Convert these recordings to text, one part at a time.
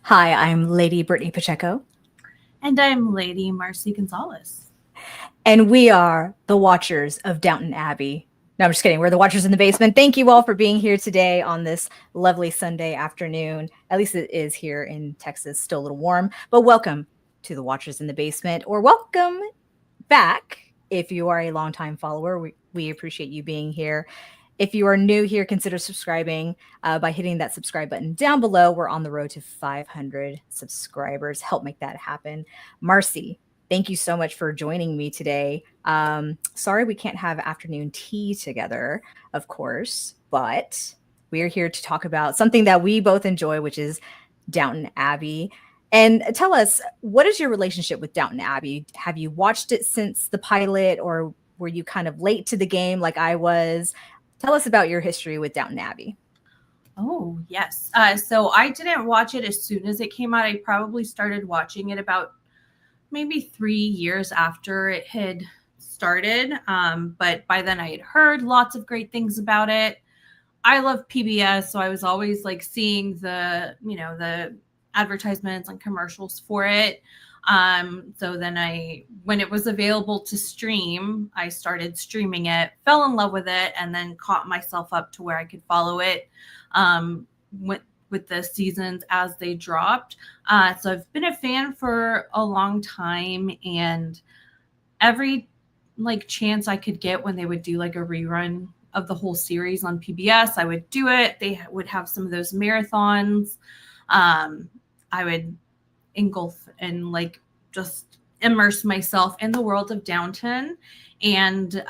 Hi, I'm Lady Brittany Pacheco, And I'm Lady Marcy Gonzalez. and we are the Watchers of Downton Abbey. No, I'm just kidding. We're the Watchers in the Basement. Thank you all for being here today on this lovely Sunday afternoon. At least it is here in Texas, still a little warm, but welcome to the Watchers in the Basement, or welcome back if you are a longtime follower. We appreciate you being here. If you are new here, consider subscribing by hitting that subscribe button down below. We're on the road to 500 subscribers. Help make that happen. Marcy, thank you so much for joining me today. Sorry we can't have afternoon tea together, of course, but we're here to talk about something that we both enjoy, which is Downton Abbey. And tell us, what is your relationship with Downton Abbey? Have you watched it since the pilot, or were you kind of late to the game like I was? Tell us about your history with Downton Abbey. Oh, yes. So I didn't watch it as soon as it came out. I probably started watching it about maybe 3 years after it had started. But by then I had heard lots of great things about it. I love PBS, so I was always like seeing the advertisements and commercials for it. So then when it was available to stream, I started streaming it, fell in love with it, and then caught myself up to where I could follow it with the seasons as they dropped. So I've been a fan for a long time, and every chance I could get when they would do like a rerun of the whole series on PBS, I would do it. They would have some of those marathons. I would engulf and just immerse myself in the world of Downton. And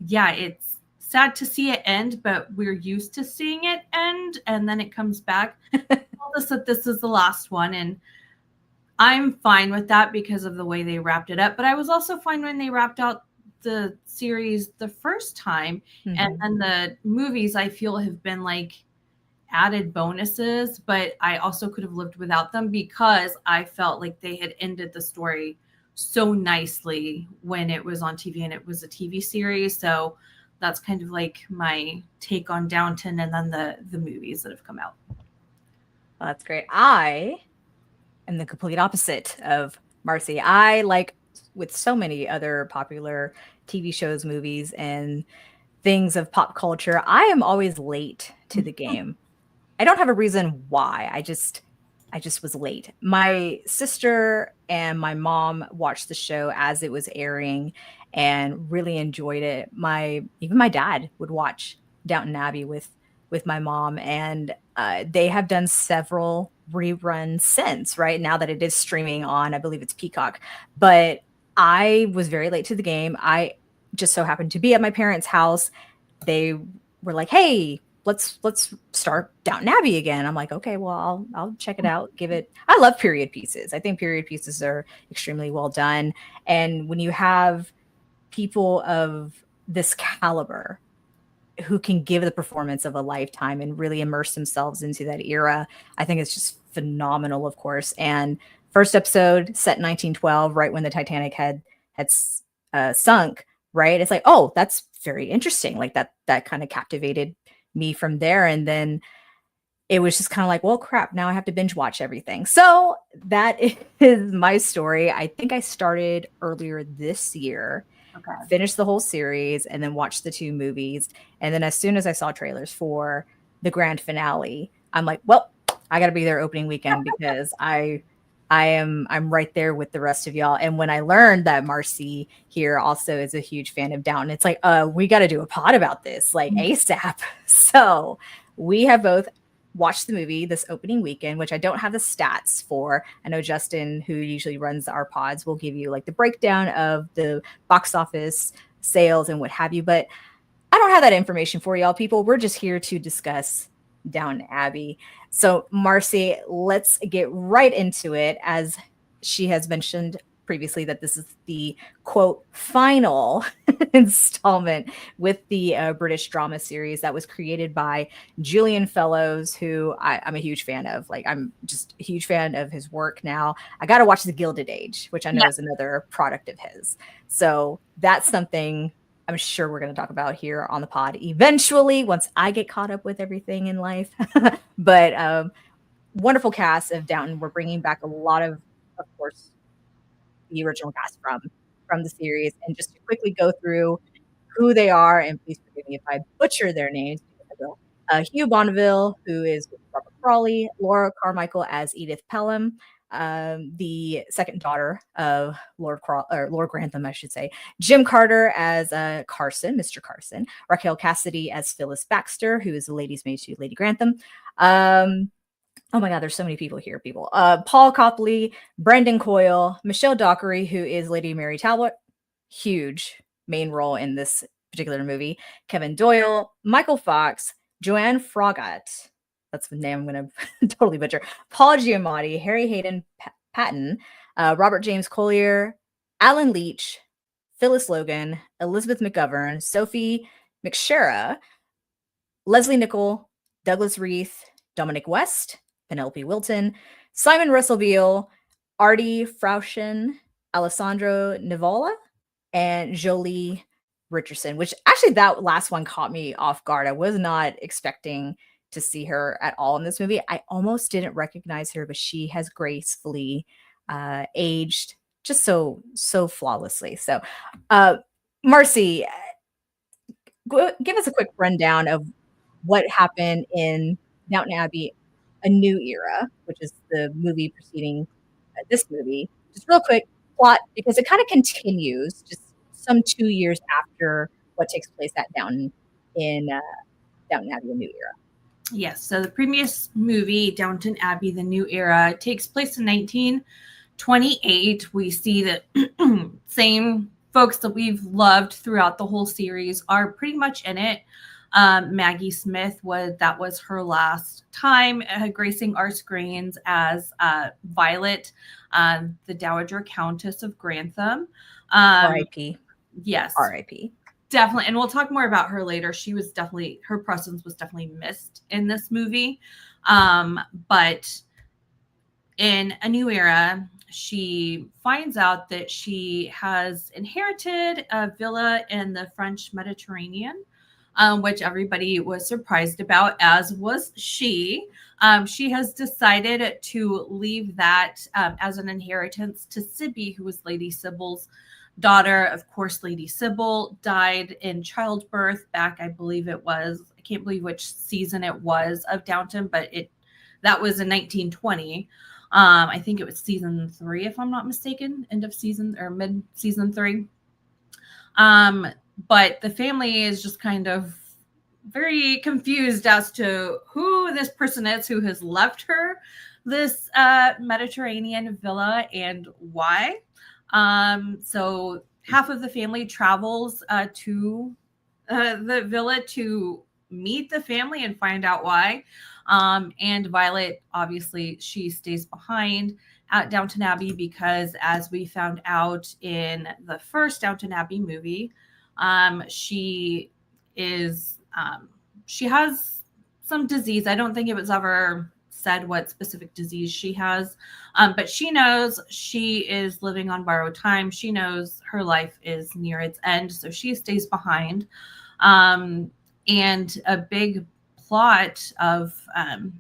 it's sad to see it end, but we're used to seeing it end, and then it comes back. Told us that this is the last one, and I'm fine with that because of the way they wrapped it up. But I was also fine when they wrapped out the series the first time. Mm-hmm. And then the movies, I feel, have been added bonuses, but I also could have lived without them because I felt like they had ended the story so nicely when it was on TV and it was a TV series. So that's kind of my take on Downton, and then the movies that have come out. Well, that's great. I am the complete opposite of Marcy. I with so many other popular TV shows, movies, and things of pop culture, I am always late to the game. I don't have a reason why. I just was late. My sister and my mom watched the show as it was airing and really enjoyed it. Even my dad would watch Downton Abbey with my mom, and they have done several reruns since, right now that it is streaming on, I believe it's Peacock. But I was very late to the game. I just so happened to be at my parents' house. They were like, "Hey, let's start Downton Abbey again." I'm like, okay, well, I'll check it out. I love period pieces. I think period pieces are extremely well done. And when you have people of this caliber who can give the performance of a lifetime and really immerse themselves into that era, I think it's just phenomenal, of course. And first episode set in 1912, right when the Titanic had sunk, right? It's like, oh, that's very interesting. That kind of captivated me from there. And then it was just kind of like, well, crap, now I have to binge watch everything. So that is my story. I think I started earlier this year, finished the whole series, and then watched the 2 movies. And then as soon as I saw trailers for the grand finale, I'm like, well, I got to be there opening weekend because I'm right there with the rest of y'all. And when I learned that Marcy here also is a huge fan of Downton, it's like, we got to do a pod about this, ASAP. So we have both watched the movie this opening weekend, which I don't have the stats for. I know Justin, who usually runs our pods, will give you the breakdown of the box office sales and what have you. But I don't have that information for y'all, people. We're just here to discuss Downton Abbey. So Marcy, let's get right into it. As she has mentioned previously, that this is the quote final installment with the British drama series that was created by Julian Fellows, who I'm a huge fan of. I'm just a huge fan of his work now. I got to watch The Gilded Age, which I know is another product of his. So that's something I'm sure we're going to talk about here on the pod eventually once I get caught up with everything in life. But wonderful cast of Downton. We're bringing back a lot of course, the original cast from the series, and just to quickly go through who they are, and please forgive me if I butcher their names, because I will. Hugh Bonneville, who is Robert Crawley, Laura Carmichael as Edith Pelham, the second daughter of Lord Grantham, I should say. Jim Carter as Carson, Mr. Carson. Raquel Cassidy as Phyllis Baxter, who is the lady's maid to Lady Grantham. Oh my God, there's so many people here, people. Paul Copley, Brendan Coyle, Michelle Dockery, who is Lady Mary Talbot, huge main role in this particular movie. Kevin Doyle, Michael Fox, Joanne Froggatt, that's the name I'm going to totally butcher. Paul Giamatti, Harry Hayden Patton, Robert James Collier, Alan Leech, Phyllis Logan, Elizabeth McGovern, Sophie McShera, Leslie Nichol, Douglas Reith, Dominic West, Penelope Wilton, Simon Russell Beale, Artie Frauschen, Alessandro Nivola, and Jolie Richardson, which actually that last one caught me off guard. I was not expecting to see her at all in this movie. I almost didn't recognize her, but she has gracefully aged just so flawlessly. So, Marcy, give us a quick rundown of what happened in Downton Abbey, A New Era, which is the movie preceding this movie. Just real quick plot, because it kind of continues just some 2 years after what takes place at Downton in Downton Abbey, A New Era. Yes, so the previous movie, Downton Abbey, The New Era, takes place in 1928. We see that same folks that we've loved throughout the whole series are pretty much in it. Maggie Smith that was her last time gracing our screens as Violet, the Dowager Countess of Grantham. R.I.P. Yes, R.I.P. Definitely, and we'll talk more about her later. Her presence was definitely missed in this movie. But in A New Era, she finds out that she has inherited a villa in the French Mediterranean, which everybody was surprised about, as was she. She has decided to leave that as an inheritance to Sibby, who was Lady Sybil's daughter. Of course, Lady Sybil died in childbirth back, I can't believe which season it was of Downton, but that was in 1920. I think it was season 3, if I'm not mistaken, end of season or mid season 3. But the family is just kind of very confused as to who this person is who has left her this Mediterranean villa and why. So half of the family travels to the villa to meet the family and find out why. And Violet, obviously, she stays behind at Downton Abbey because, as we found out in the first Downton Abbey movie, she has some disease. I don't think it was ever said what specific disease she has, but she knows she is living on borrowed time. She knows her life is near its end, so she stays behind. And a big plot of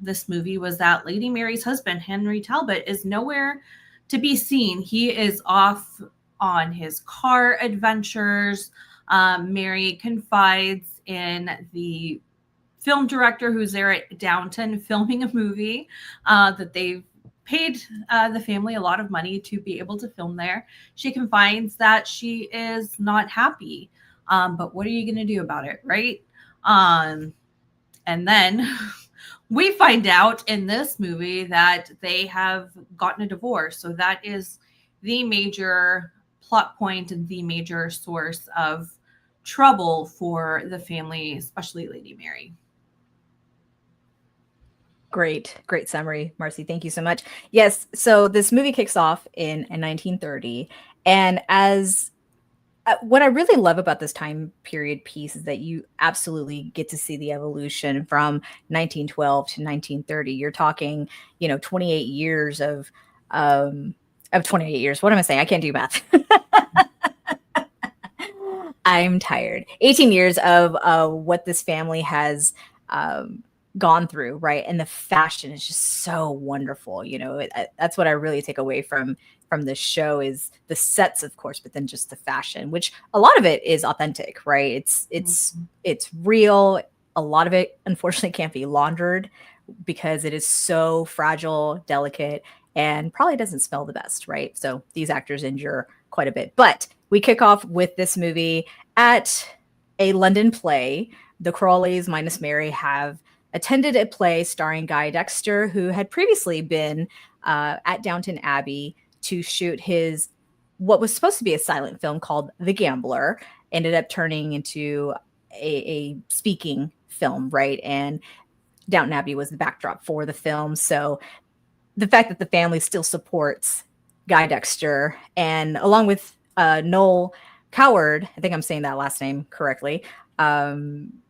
this movie was that Lady Mary's husband, Henry Talbot, is nowhere to be seen. He is off on his car adventures. Mary confides in the film director who's there at Downton filming a movie that they've paid the family a lot of money to be able to film there. She confides that she is not happy, but what are you going to do about it, right? And then we find out in this movie that they have gotten a divorce. So that is the major plot point and the major source of trouble for the family, especially Lady Mary. Great summary, Marcy. Thank you so much. Yes, so this movie kicks off in 1930, and as what I really love about this time period piece is that you absolutely get to see the evolution from 1912 to 1930. You're talking, 28 years of 28 years. What am I saying? I can't do math. I'm tired. 18 years of what this family has gone through, right? And the fashion is just so wonderful. That's what I really take away from this show is the sets, of course, but then just the fashion, which a lot of it is authentic, right? It's real. A lot of it, unfortunately, can't be laundered because it is so fragile, delicate, and probably doesn't smell the best, right? So these actors endure quite a bit. But we kick off with this movie at a London play. The Crawleys minus Mary have attended a play starring Guy Dexter, who had previously been at Downton Abbey to shoot his what was supposed to be a silent film called The Gambler, ended up turning into a speaking film, right? And Downton Abbey was the backdrop for the film. So the fact that the family still supports Guy Dexter, and along with Noel Coward, I think I'm saying that last name correctly,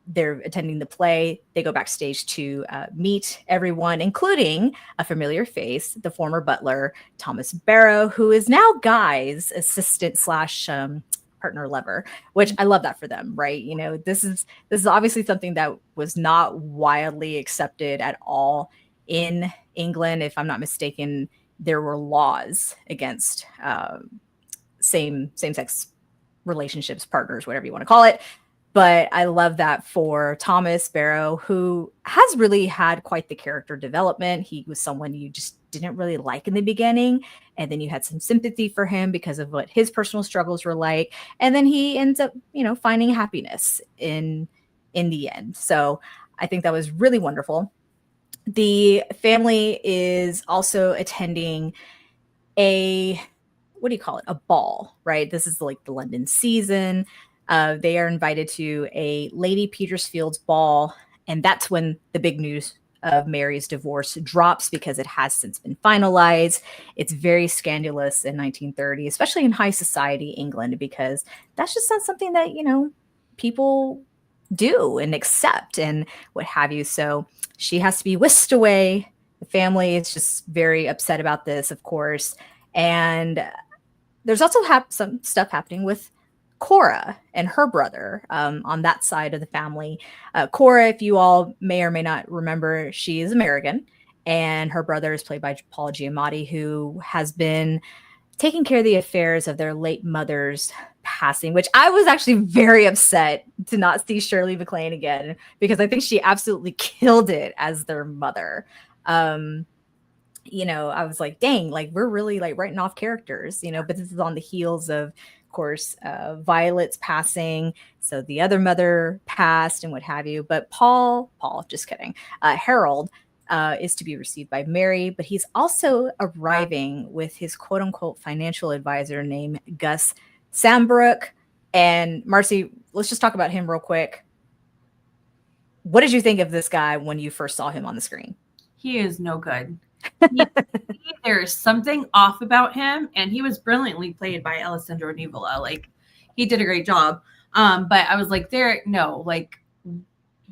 they're attending the play. They go backstage to meet everyone, including a familiar face, the former butler, Thomas Barrow, who is now Guy's assistant slash partner lover, which I love that for them, right? This is obviously something that was not widely accepted at all in England. If I'm not mistaken, there were laws against same-sex relationships, partners, whatever you want to call it. But I love that for Thomas Barrow, who has really had quite the character development. He was someone you just didn't really like in the beginning. And then you had some sympathy for him because of what his personal struggles were like. And then he ends up, finding happiness in the end. So I think that was really wonderful. The family is also attending a ball, right? This is like the London season. They are invited to a Lady Petersfield's ball, and that's when the big news of Mary's divorce drops because it has since been finalized. It's very scandalous in 1930, especially in high society England, because that's just not something that, people do and accept and what have you. So she has to be whisked away. The family is just very upset about this, of course. And there's also some stuff happening with Cora and her brother on that side of the family. Cora, if you all may or may not remember, she is American, and her brother is played by Paul Giamatti, who has been taking care of the affairs of their late mother's passing, which I was actually very upset to not see Shirley MacLaine again, because I think she absolutely killed it as their mother. I was like, dang, like we're really like writing off characters, but this is on the heels of course, Violet's passing. So the other mother passed and what have you. But Paul, just kidding. Harold is to be received by Mary, but he's also arriving with his quote unquote financial advisor named Gus Sambrook. And Marcy, let's just talk about him real quick. What did you think of this guy when you first saw him on the screen? He is no good. There's something off about him, and he was brilliantly played by Alessandro Nivola. Like, he did a great job. But I was like,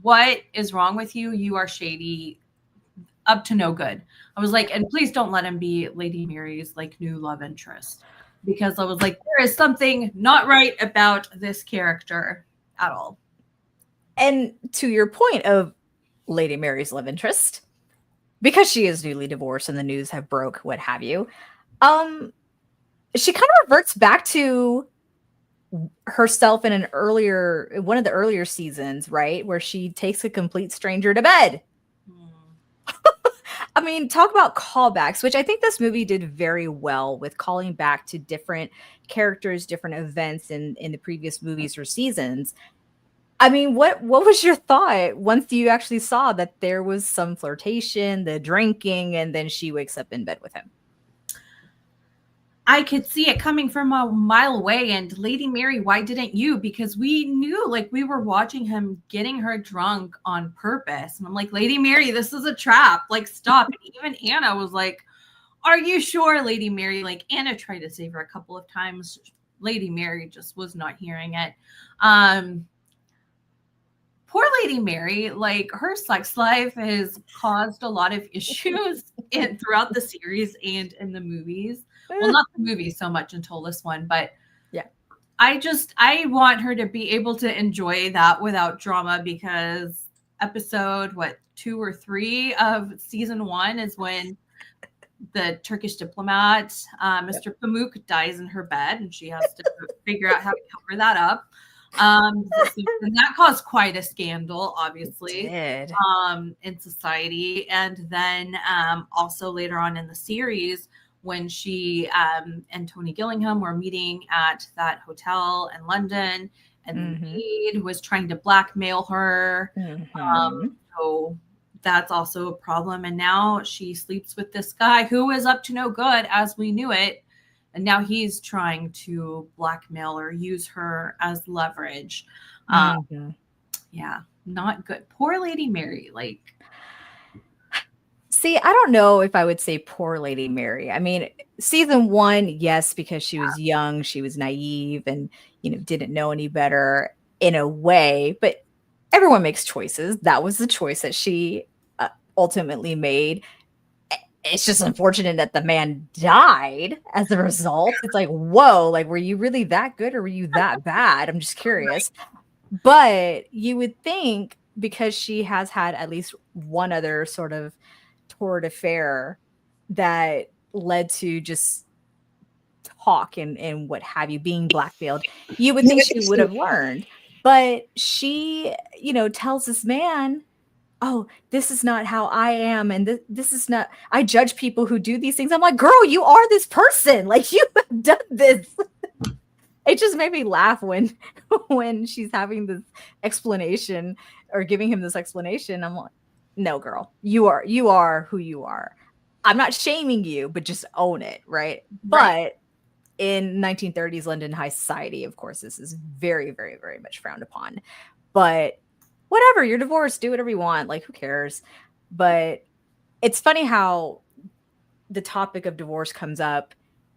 what is wrong with you? You are shady, up to no good. I was like, and please don't let him be Lady Mary's new love interest, because I was like, there is something not right about this character at all. And to your point of Lady Mary's love interest, because she is newly divorced and the news have broke, what have you, she kind of reverts back to herself in one of the earlier seasons, right? Where she takes a complete stranger to bed. I mean, talk about callbacks, which I think this movie did very well with calling back to different characters, different events in the previous movies or seasons. I mean, what was your thought once you actually saw that there was some flirtation, the drinking, and then she wakes up in bed with him? I could see it coming from a mile away. And Lady Mary, why didn't you? Because we knew, we were watching him getting her drunk on purpose. And I'm like, Lady Mary, this is a trap. Stop. And even Anna was like, are you sure, Lady Mary? Anna tried to save her a couple of times. Lady Mary just was not hearing it. Poor Lady Mary, her sex life has caused a lot of issues throughout the series and in the movies. Well, not the movies so much until this one, but yeah, I want her to be able to enjoy that without drama, because episode, 2 or 3 of season 1 is when the Turkish diplomat, Mr. Pamuk, dies in her bed, and she has to figure out how to cover that up. And that caused quite a scandal, obviously, in society. And then also later on in the series, when she and Tony Gillingham were meeting at that hotel in London, and the maid was trying to blackmail her. So that's also a problem. And now she sleeps with this guy who is up to no good as we knew it. And now he's trying to blackmail or use her as leverage. Yeah, not good. Poor Lady Mary. Like, see, I don't know if I would say poor Lady Mary. I mean, season 1, yes, because she was young, she was naive, and didn't know any better in a way. But everyone makes choices. That was the choice that she ultimately made. It's just unfortunate that the man died as a result. It's like, whoa, like, were you really that good or were you that bad? I'm just curious. Right. But you would think, because she has had at least one other sort of torrid affair that led to just talk and what have you, being blackmailed, you would think she would have learned. But she, tells this man, oh, this is not how I am. And this is not, I judge people who do these things. I'm like, girl, you are this person. Like, you have done this. It just made me laugh when she's having this explanation or giving him this explanation. I'm like, no, girl, you are who you are. I'm not shaming you, but just own it. Right. But in 1930s London high society, of course, this is very, very, very much frowned upon. But whatever, you're divorced, do whatever you want. Like, who cares? But it's funny how the topic of divorce comes up,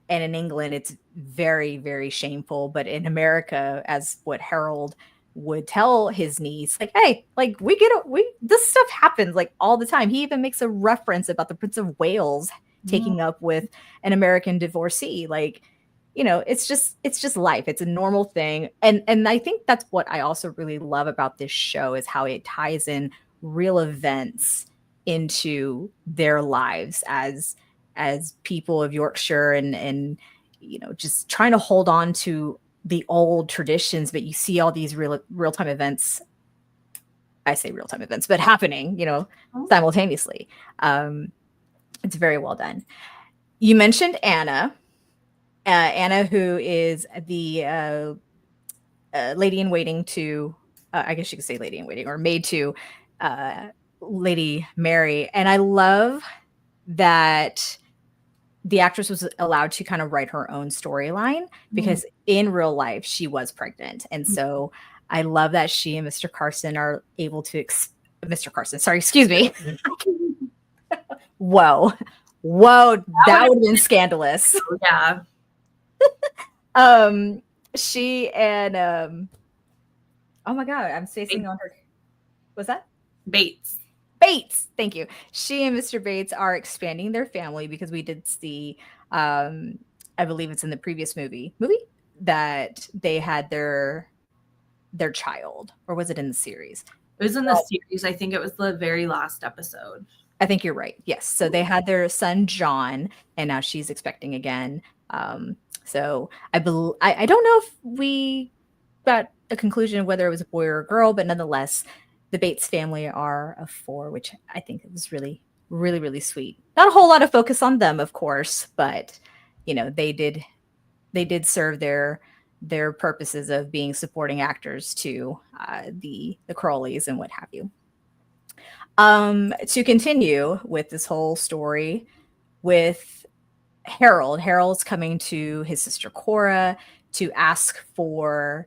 and in England, it's very, very shameful. But in America, as what Harold would tell his niece, like, hey, like, this stuff happens like all the time. He even makes a reference about the Prince of Wales taking up with an American divorcee. Like, it's just life. It's a normal thing. And I think that's what I also really love about this show, is how it ties in real events into their lives as people of Yorkshire and just trying to hold on to the old traditions. But you see all these real-time events. I say real-time events, but happening, simultaneously. It's very well done. You mentioned Anna. Anna, who is the lady in waiting to, I guess you could say lady in waiting, or maid to Lady Mary. And I love that the actress was allowed to kind of write her own storyline, because in real life, she was pregnant. And so I love that she and Mr. Carson are able to, Mr. Carson, sorry, excuse me. Whoa, that would have been scandalous. Yeah. She and oh my god, I'm spacing on her. What's that? Bates, thank you. She and Mr. Bates are expanding their family, because we did see, I believe it's in the previous movie that they had their child, or was it in the series? It was in the series. I think it was the very last episode. I think you're right. Yes. So they had their son John, and now she's expecting again. So I don't know if we got a conclusion of whether it was a boy or a girl, but nonetheless, the Bates family are of 4, which I think was really, really, really sweet. Not a whole lot of focus on them, of course, but they did serve their purposes of being supporting actors to the Crawleys and what have you. To continue with this whole story with Harold's coming to his sister Cora to ask for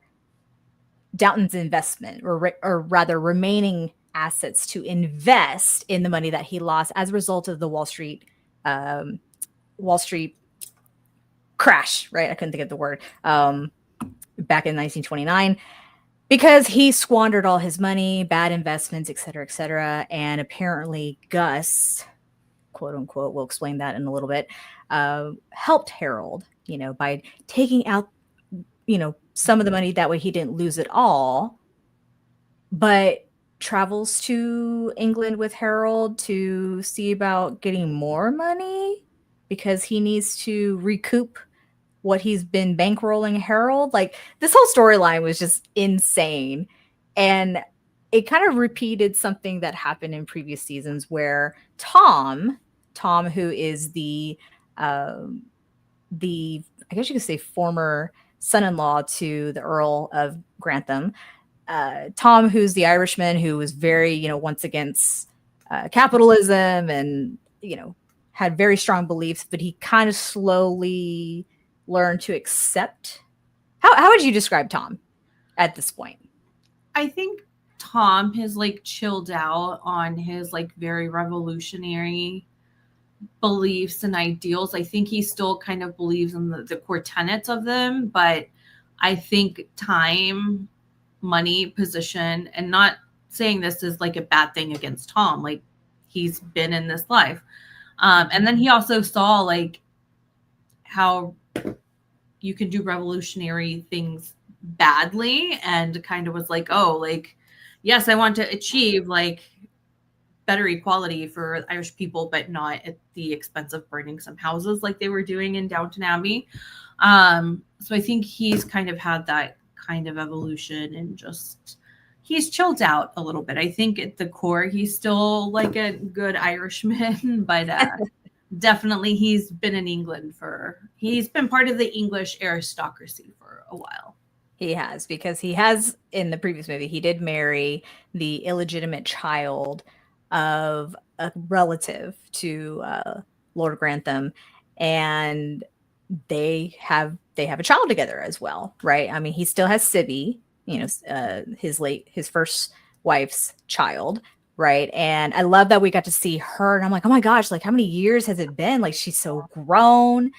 Downton's investment, or rather remaining assets to invest in the money that he lost as a result of the Wall Street crash, right? I couldn't think of the word, back in 1929, because he squandered all his money, bad investments, et cetera, and apparently Gus, quote unquote, we'll explain that in a little bit, helped Harold, by taking out, some of the money. That way he didn't lose it all, but travels to England with Harold to see about getting more money because he needs to recoup what he's been bankrolling Harold. Like, this whole storyline was just insane. And it kind of repeated something that happened in previous seasons where Tom, who is the I guess you could say former son-in-law to the Earl of Grantham, Tom, who's the Irishman who was very, once against capitalism and, had very strong beliefs, but he kind of slowly learned to accept. How would you describe Tom at this point? I think Tom has like chilled out on his like very revolutionary beliefs and ideals. I think he still kind of believes in the core tenets of them, but I think time, money, position, and not saying this is like a bad thing against Tom, like he's been in this life. And then he also saw like how you can do revolutionary things badly and kind of was like, oh, like, yes, I want to achieve like better equality for Irish people, but not at the expense of burning some houses like they were doing in Downton Abbey. So I think he's kind of had that kind of evolution and just he's chilled out a little bit. I think at the core he's still like a good Irishman, but definitely he's been in England he's been part of the English aristocracy for a while. He has, because he has, in the previous movie, he did marry the illegitimate child of a relative to Lord Grantham, and they have a child together as well, right? I mean, he still has Sibby, his first wife's child, right? And I love that we got to see her, and I'm like, oh my gosh, like how many years has it been? Like, she's so grown.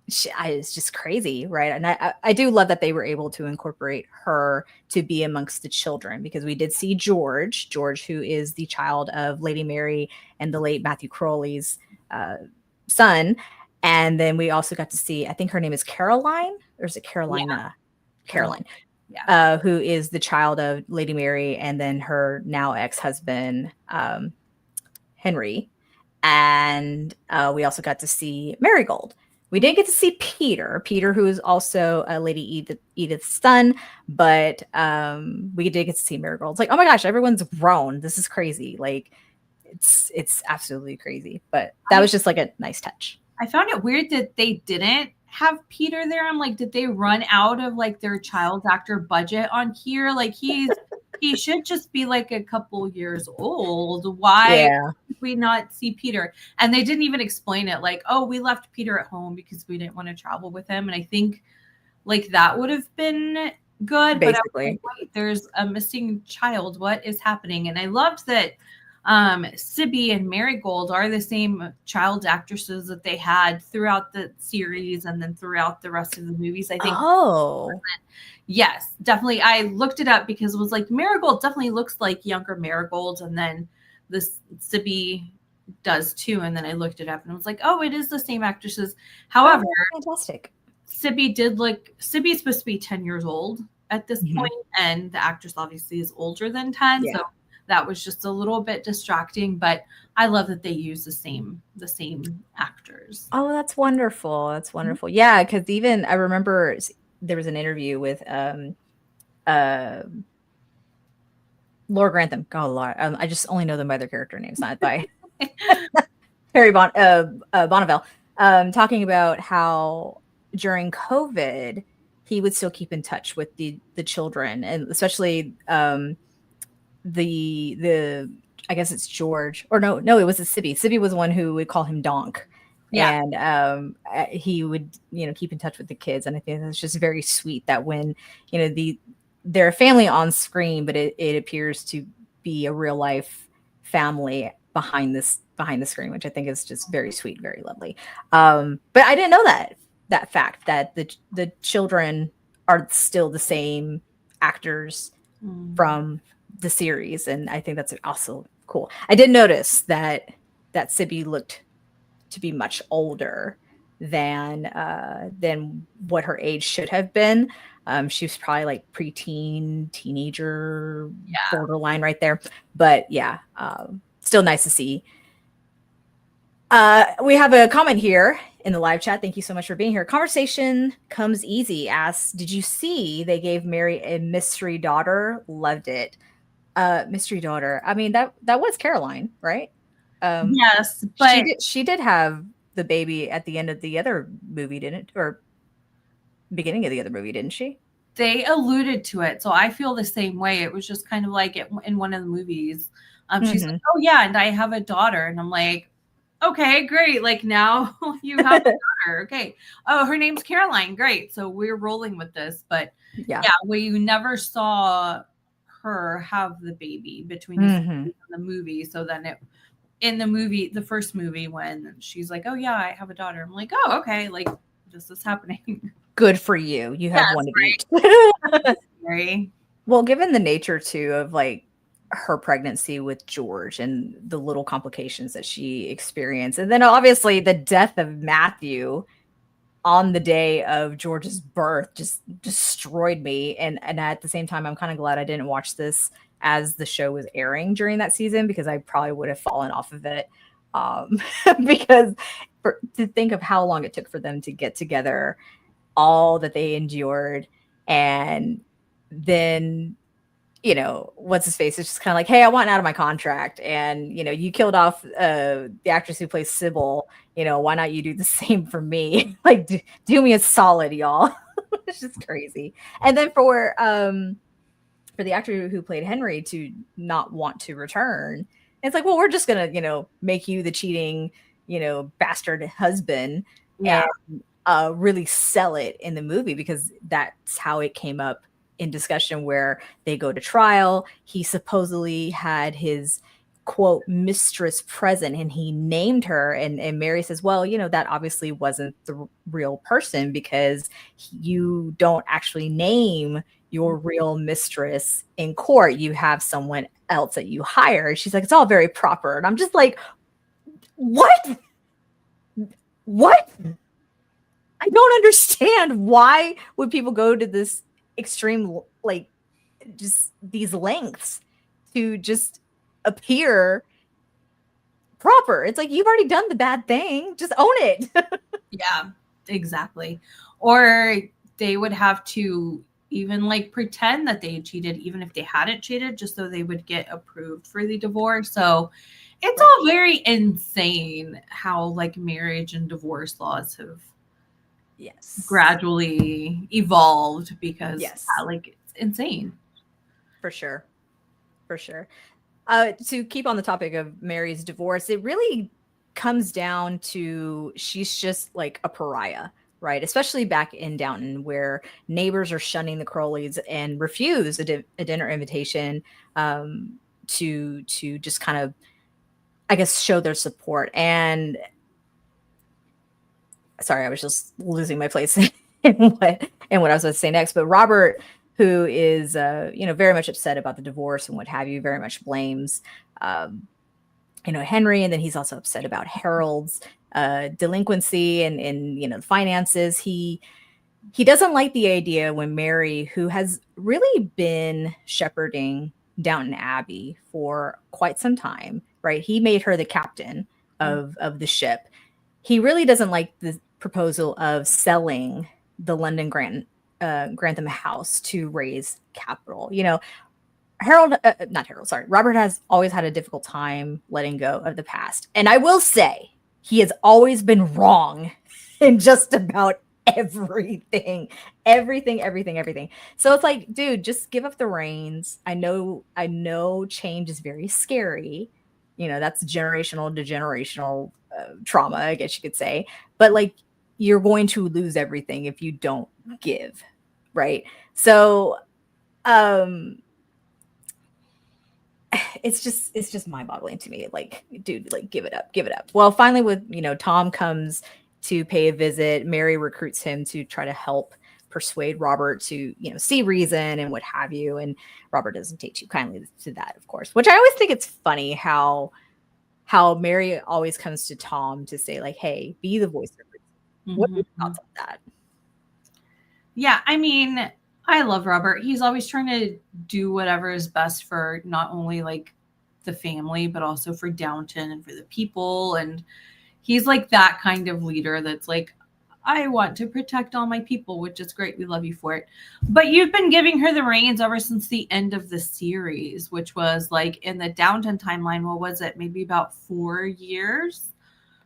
It's just crazy, right? And I do love that they were able to incorporate her to be amongst the children, because we did see George, who is the child of Lady Mary and the late Matthew Crawley's son. And then we also got to see, I think her name is Caroline, or is it Carolina? Yeah. Caroline, yeah. Who is the child of Lady Mary and then her now ex-husband, Henry. And we also got to see Marigold. We didn't get to see Peter, who is also Lady Edith's son, but we did get to see Marigold. It's like, oh my gosh, everyone's grown. This is crazy. Like, it's absolutely crazy. But that was just like a nice touch. I found it weird that they didn't have Peter there. I'm like, did they run out of like their child actor budget on here? Like he should just be like a couple years old. Why did we not see Peter? And they didn't even explain it. Like, oh, we left Peter at home because we didn't want to travel with him. And I think like that would have been good. Basically. But like, wait, there's a missing child. What is happening? And I loved that Sibby and Marigold are the same child actresses that they had throughout the series and then throughout the rest of the movies. I think. Oh, yes, definitely. I looked it up because it was like Marigold definitely looks like younger Marigold, and then this Sibby does too. And then I looked it up and I was like, oh, it is the same actresses. However, fantastic. Sibby's supposed to be 10 years old at this point, and the actress obviously is older than 10. Yeah. So that was just a little bit distracting, but I love that they use the same actors. Oh, that's wonderful. That's wonderful. Mm-hmm. Yeah, because even I remember there was an interview with Lord Grantham. God, Lord, I just only know them by their character names, not by Bonneville. Talking about how during COVID he would still keep in touch with the children, and especially the I guess it's George, or no, it was a Sibby. Sibby was the one who would call him Donk. Yeah. And he would, keep in touch with the kids. And I think that's just very sweet that when, they're a family on screen, but it appears to be a real life family behind the screen, which I think is just very sweet, very lovely. But I didn't know that fact that the children are still the same actors from the series. And I think that's also cool. I did notice that Sibby looked to be much older than what her age should have been. She was probably like preteen, teenager, Yeah. borderline right there. But yeah, still nice to see. We have a comment here in the live chat. Thank you so much for being here. Conversation Comes Easy asks, did you see they gave Mary a mystery daughter? Loved it. Mystery daughter. I mean, that was Caroline, right? Yes, but she did have the baby at the end of the other movie, didn't it? Or beginning of the other movie, didn't she? they alluded to it, so I feel the same way. It was just kind of like in one of the movies. She's like, "Oh yeah, and I have a daughter," and I'm like, "Okay, great. Like now you have a daughter. Okay. Oh, her name's Caroline. Great. So we're rolling with this." But yeah, we never saw her have the baby between the movie. So then in the movie, the first movie, when she's like, "Oh yeah, I have a daughter," I'm like, "Oh okay, like this is happening." Good for you. You have one of each. Well, given the nature too of like her pregnancy with George and the little complications that she experienced, and then obviously the death of Matthew on the day of George's birth just destroyed me. And at the same time, I'm kind of glad I didn't watch this as the show was airing during that season, because I probably would have fallen off of it. Because to think of how long it took for them to get together, all that they endured, and then what's his face, it's just kind of like, hey, I want out of my contract, and you killed off the actress who plays Sybil, why not you do the same for me? Like do me a solid, y'all. It's just crazy. And then for the actor who played Henry to not want to return, it's like, well, we're just gonna make you the cheating bastard husband. Yeah. And really sell it in the movie, because that's how it came up in discussion where they go to trial. He supposedly had his quote mistress present and he named her, and Mary says, well, that obviously wasn't the real person, because you don't actually name your real mistress in court. You have someone else that you hire. And she's like, it's all very proper. And I'm just like, what? I don't understand, why would people go to this extreme, like just these lengths to just appear proper. It's like, you've already done the bad thing, just own it. Yeah, exactly. Or they would have to even like pretend that they cheated, even if they hadn't cheated, just so they would get approved for the divorce. So it's all very insane how like marriage and divorce laws have gradually evolved, because like it's insane. For sure. To keep on the topic of Mary's divorce, it really comes down to she's just like a pariah, right? Especially back in Downton, where neighbors are shunning the Crawleys and refuse a dinner invitation to just kind of, I guess, show their support. And sorry, I was just losing my place in what I was going to say next. But Robert, who is very much upset about the divorce and what have you, very much blames Henry, and then he's also upset about Harold's delinquency and the finances. He doesn't like the idea when Mary, who has really been shepherding Downton Abbey for quite some time, right? He made her the captain of the ship. He really doesn't like the proposal of selling the London Grantham house to raise capital. Robert has always had a difficult time letting go of the past. And I will say, he has always been wrong in just about everything. So it's like, dude, just give up the reins. I know change is very scary. That's generational to generational trauma, I guess you could say. But like, you're going to lose everything if you don't give, right? So it's just mind-boggling to me. Like, dude, like, give it up. Well, finally, with Tom comes to pay a visit, Mary recruits him to try to help persuade Robert to see reason and what have you, and Robert doesn't take too kindly to that, of course, which I always think it's funny how Mary always comes to Tom to say, like, hey, be the voice of reason. What are your thoughts on that? Yeah, I mean, I love Robert. He's always trying to do whatever is best for not only like the family, but also for Downton and for the people. And he's like that kind of leader that's like, I want to protect all my people, which is great. We love you for it. But you've been giving her the reins ever since the end of the series, which was like in the Downton timeline. What was it? Maybe about 4 years.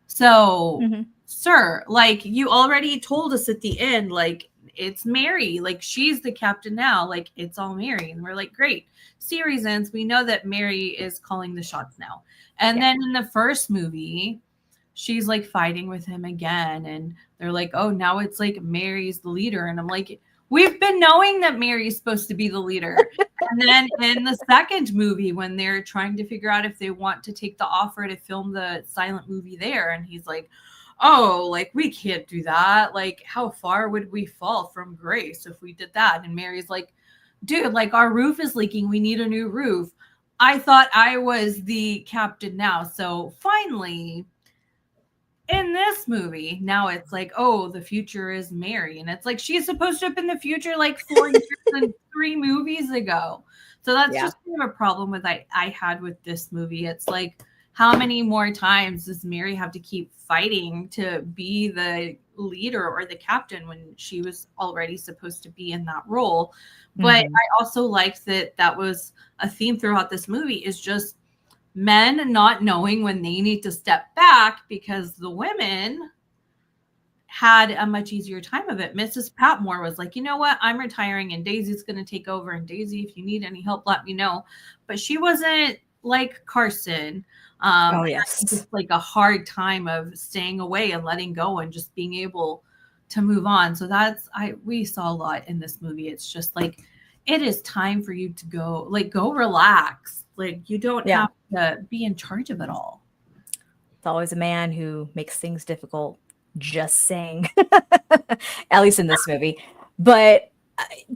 So, sir, like you already told us at the end, like it's Mary, like she's the captain now, like it's all Mary. And we're like, great. Series ends. We know that Mary is calling the shots now. And then in the first movie, she's like fighting with him again. And they're like, oh, now it's like Mary's the leader. And I'm like, we've been knowing that Mary's supposed to be the leader. And then in the second movie, when they're trying to figure out if they want to take the offer to film the silent movie there, and he's like, oh, like we can't do that. Like, how far would we fall from grace if we did that? And Mary's like, dude, like our roof is leaking. We need a new roof. I thought I was the captain now. So finally, in this movie, now it's like, oh, the future is Mary. And it's like, she's supposed to have been the future like 4 years and 3 movies ago. So that's just kind of a problem with I had with this movie. It's like, how many more times does Mary have to keep fighting to be the leader or the captain when she was already supposed to be in that role? But I also liked that was a theme throughout this movie, is just men not knowing when they need to step back because the women had a much easier time of it. Mrs. Patmore was like, you know what? I'm retiring and Daisy's going to take over. And Daisy, if you need any help, let me know. But she wasn't like Carson. Just like a hard time of staying away and letting go and just being able to move on. So we saw a lot in this movie. It's just like, it is time for you to go relax. Like you don't have to be in charge of it all. It's always a man who makes things difficult. Just saying, at least in this movie. But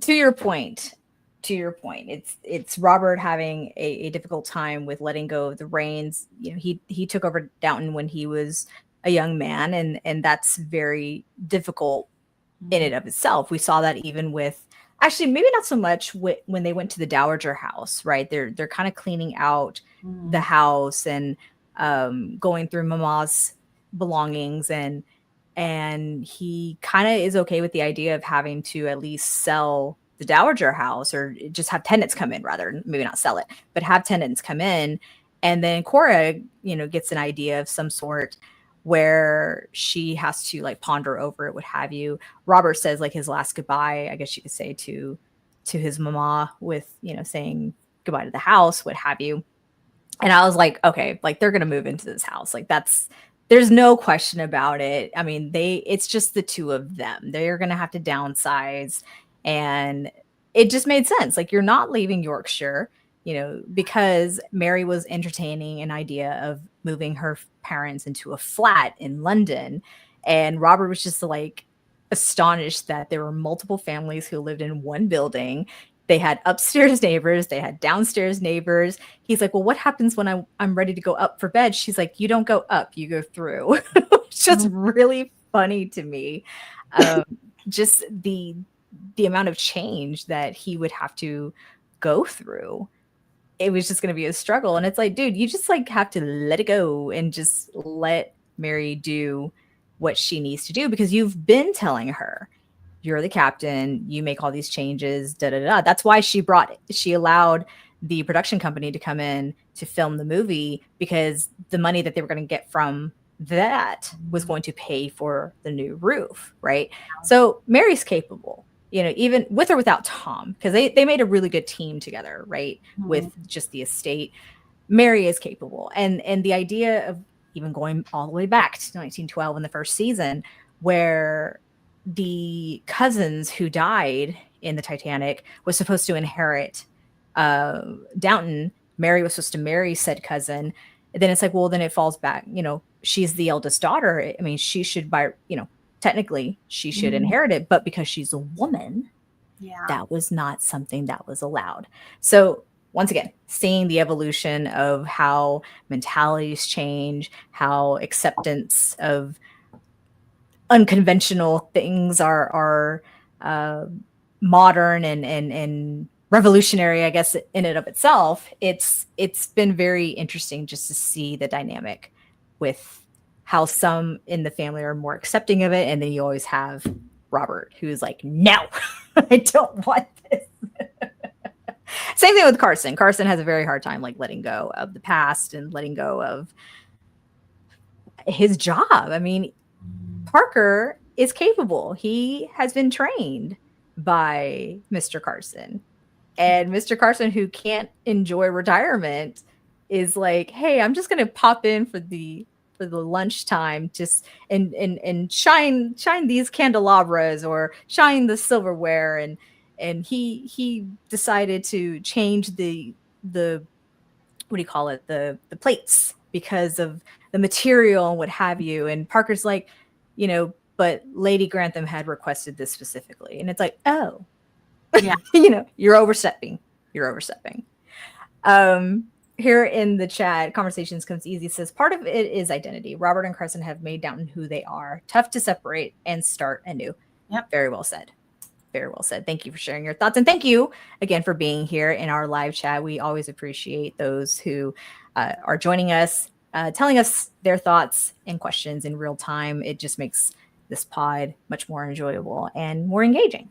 to your point, it's Robert having a difficult time with letting go of the reins. You know, he took over Downton when he was a young man, and that's very difficult in and of itself. We saw that even with, actually, maybe not so much when they went to the Dowager house, right? They're kind of cleaning out the house and going through Mama's belongings, and he kind of is okay with the idea of having to at least sell the Dowager house, or just have tenants come in, rather, maybe not sell it, but have tenants come in. And then Cora, gets an idea of some sort where she has to like ponder over it, what have you. Robert says like his last goodbye, I guess you could say, to his mama, with, saying goodbye to the house, what have you. And I was like, okay, like they're going to move into this house. Like there's no question about it. I mean, it's just the two of them. They're going to have to downsize. And it just made sense. Like, you're not leaving Yorkshire, because Mary was entertaining an idea of moving her parents into a flat in London. And Robert was just like astonished that there were multiple families who lived in one building. They had upstairs neighbors, they had downstairs neighbors. He's like, well, what happens when I'm ready to go up for bed? She's like, you don't go up, you go through. It's just really funny to me. Just the amount of change that he would have to go through. It was just going to be a struggle. And it's like, dude, you just like have to let it go and just let Mary do what she needs to do, because you've been telling her, you're the captain, you make all these changes, da da da. That's why she allowed the production company to come in to film the movie, because the money that they were going to get from that was going to pay for the new roof, right? So Mary's capable, even with or without Tom, because they made a really good team together, right? With just the estate. Mary is capable. And the idea of even going all the way back to 1912 in the first season, where the cousins who died in the Titanic was supposed to inherit Downton. Mary was supposed to marry said cousin. And then it's like, well, then it falls back. She's the eldest daughter. I mean, she should technically she should inherit it, but because she's a woman, that was not something that was allowed. So once again, seeing the evolution of how mentalities change, how acceptance of unconventional things are modern and revolutionary, I guess, in and of itself, it's been very interesting just to see the dynamic with how some in the family are more accepting of it, and then you always have Robert, who's like, no, I don't want this. Same thing with Carson. Carson has a very hard time like letting go of the past and letting go of his job. I mean, Parker is capable. He has been trained by Mr. Carson. And Mr. Carson, who can't enjoy retirement, is like, hey, I'm just gonna pop in for the lunchtime, just and shine these candelabras or shine the silverware, and he decided to change the what do you call it, the plates, because of the material and what have you. And Parker's like, but Lady Grantham had requested this specifically, and it's like, oh, Yeah. You're overstepping. Here in the chat, Conversations Comes Easy says, part of it is identity. Robert and Carson have made Downton who they are. Tough to separate and start anew. Yep. Very well said. Very well said. Thank you for sharing your thoughts. And thank you again for being here in our live chat. We always appreciate those who are joining us, telling us their thoughts and questions in real time. It just makes this pod much more enjoyable and more engaging.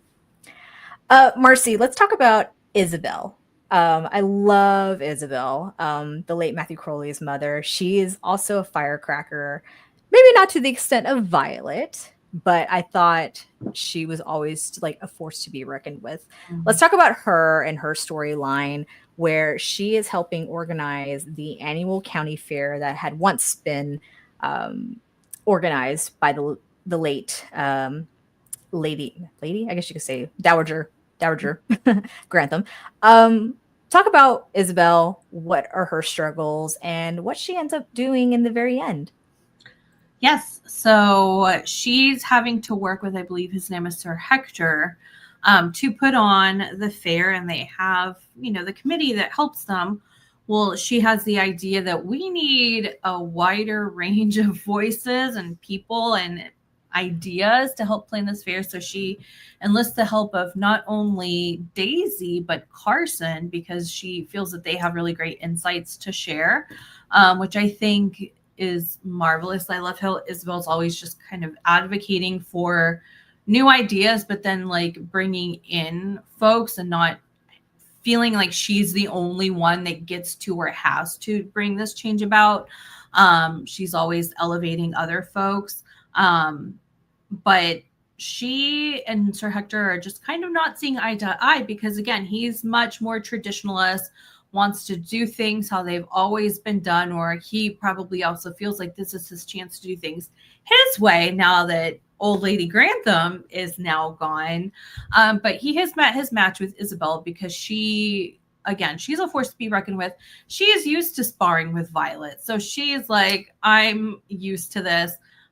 Marcy, let's talk about Isabel. I love Isabel, the late Matthew Crawley's mother. She is also a firecracker, maybe not to the extent of Violet, but I thought she was always like a force to be reckoned with. Mm-hmm. Let's talk about her and her storyline, where she is helping organize the annual county fair that had once been organized by the late lady, I guess you could say Dowager Grantham. Talk about Isabel. What are her struggles and what she ends up doing in the very end? Yes. So she's having to work with, I believe his name is Sir Hector, to put on the fair, and they have, the committee that helps them. Well, she has the idea that we need a wider range of voices and people and ideas to help plan this fair. So she enlists the help of not only Daisy, but Carson, because she feels that they have really great insights to share, which I think is marvelous. I love how Isabel's always just kind of advocating for new ideas, but then like bringing in folks and not feeling like she's the only one that gets to or has to bring this change about. She's always elevating other folks. But she and Sir Hector are just kind of not seeing eye to eye, because again, he's much more traditionalist, wants to do things how they've always been done, or he probably also feels like this is his chance to do things his way now that old Lady Grantham is now gone. But he has met his match with Isabel, because she's a force to be reckoned with. She is used to sparring with Violet. So she's like, I'm used to this.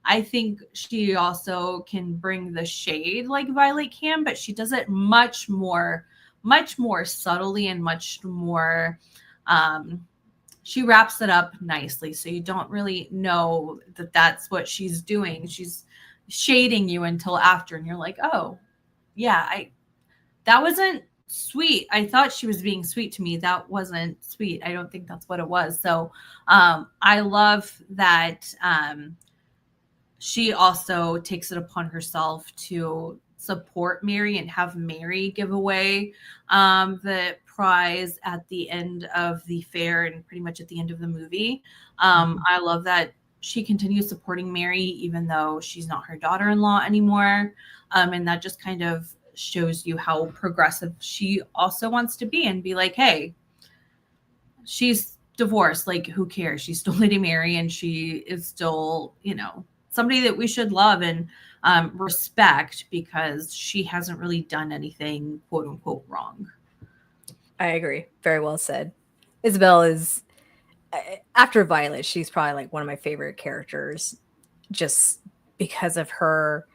I think she also can bring the shade like Violet can, but she does it much more subtly and much more, she wraps it up nicely. So you don't really know that that's what she's doing. She's shading you until after, and you're like, oh yeah, that wasn't sweet. I thought she was being sweet to me. That wasn't sweet. I don't think that's what it was. So I love that she also takes it upon herself to support Mary and have Mary give away the prize at the end of the fair and pretty much at the end of the movie. I love that she continues supporting Mary, even though she's not her daughter-in-law anymore. And that just kind of shows you how progressive she also wants to be, and be like, hey, she's divorced. Like, who cares? She's still Lady Mary, and she is still, somebody that we should love and respect, because she hasn't really done anything quote unquote wrong. I agree. Very well said. Isabel is, after Violet, she's probably like one of my favorite characters, just because of her.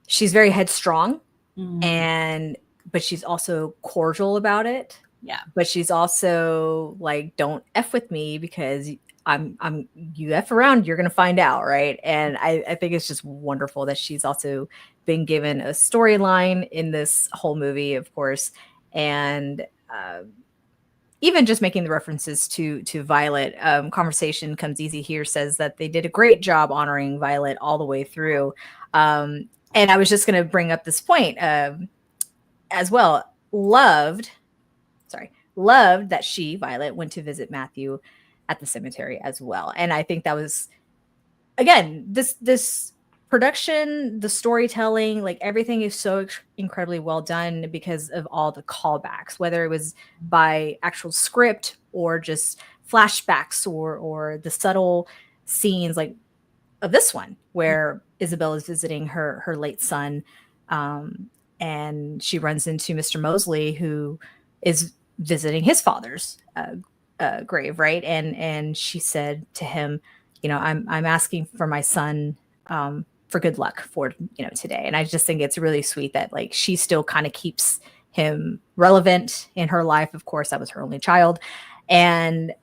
She's very headstrong, but she's also cordial about it. Yeah. But she's also like, don't F with me, because I'm you F around, you're gonna find out, right? And I think it's just wonderful that she's also been given a storyline in this whole movie, of course, and even just making the references to Violet. Conversation Comes Easy here says that they did a great job honoring Violet all the way through. And I was just going to bring up this point as well. Loved that she, Violet, went to visit Matthew at the cemetery as well. And I think that was, again, this production, the storytelling, like everything is so incredibly well done because of all the callbacks, whether it was by actual script or just flashbacks or the subtle scenes like of this one where Isabel is visiting her late son, and she runs into Mr. Mosley, who is visiting his father's grave, right? And she said to him, I'm asking for my son for good luck for today. And I just think it's really sweet that like she still kind of keeps him relevant in her life. Of course, that was her only child, and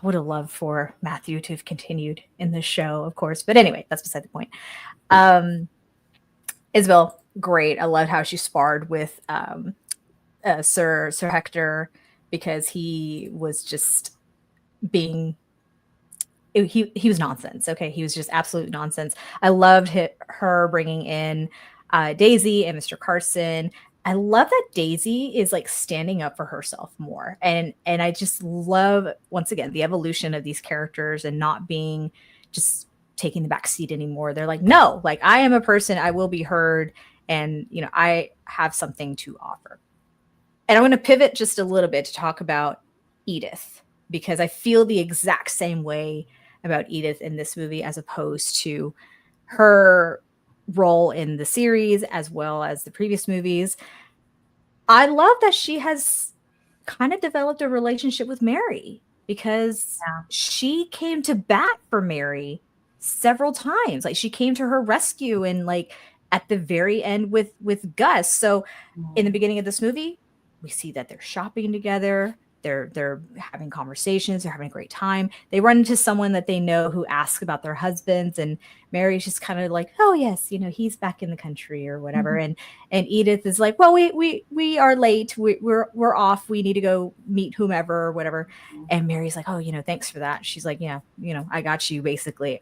would have loved for Matthew to have continued in this show, of course. But anyway, that's beside the point. Isabel, great. I loved how she sparred with Sir Hector, because he was just being he was nonsense. Okay, he was just absolute nonsense. I loved her bringing in Daisy and Mr. Carson. I love that Daisy is like standing up for herself more, and I just love, once again, the evolution of these characters and not being just taking the back seat anymore. They're like, no, like I am a person, I will be heard, and I have something to offer. And I'm going to pivot just a little bit to talk about Edith, because I feel the exact same way about Edith in this movie as opposed to her role in the series as well as the previous movies. I love that she has kind of developed a relationship with Mary, because she came to bat for Mary several times. Like she came to her rescue, and like at the very end with Gus. So in the beginning of this movie, we see that they're shopping together. They're having conversations. They're having a great time. They run into someone that they know who asks about their husbands, and Mary's just kind of like, oh yes, he's back in the country or whatever. Mm-hmm. And Edith is like, well, we are late. We're off. We need to go meet whomever or whatever. And Mary's like, oh, thanks for that. She's like, yeah, I got you, basically.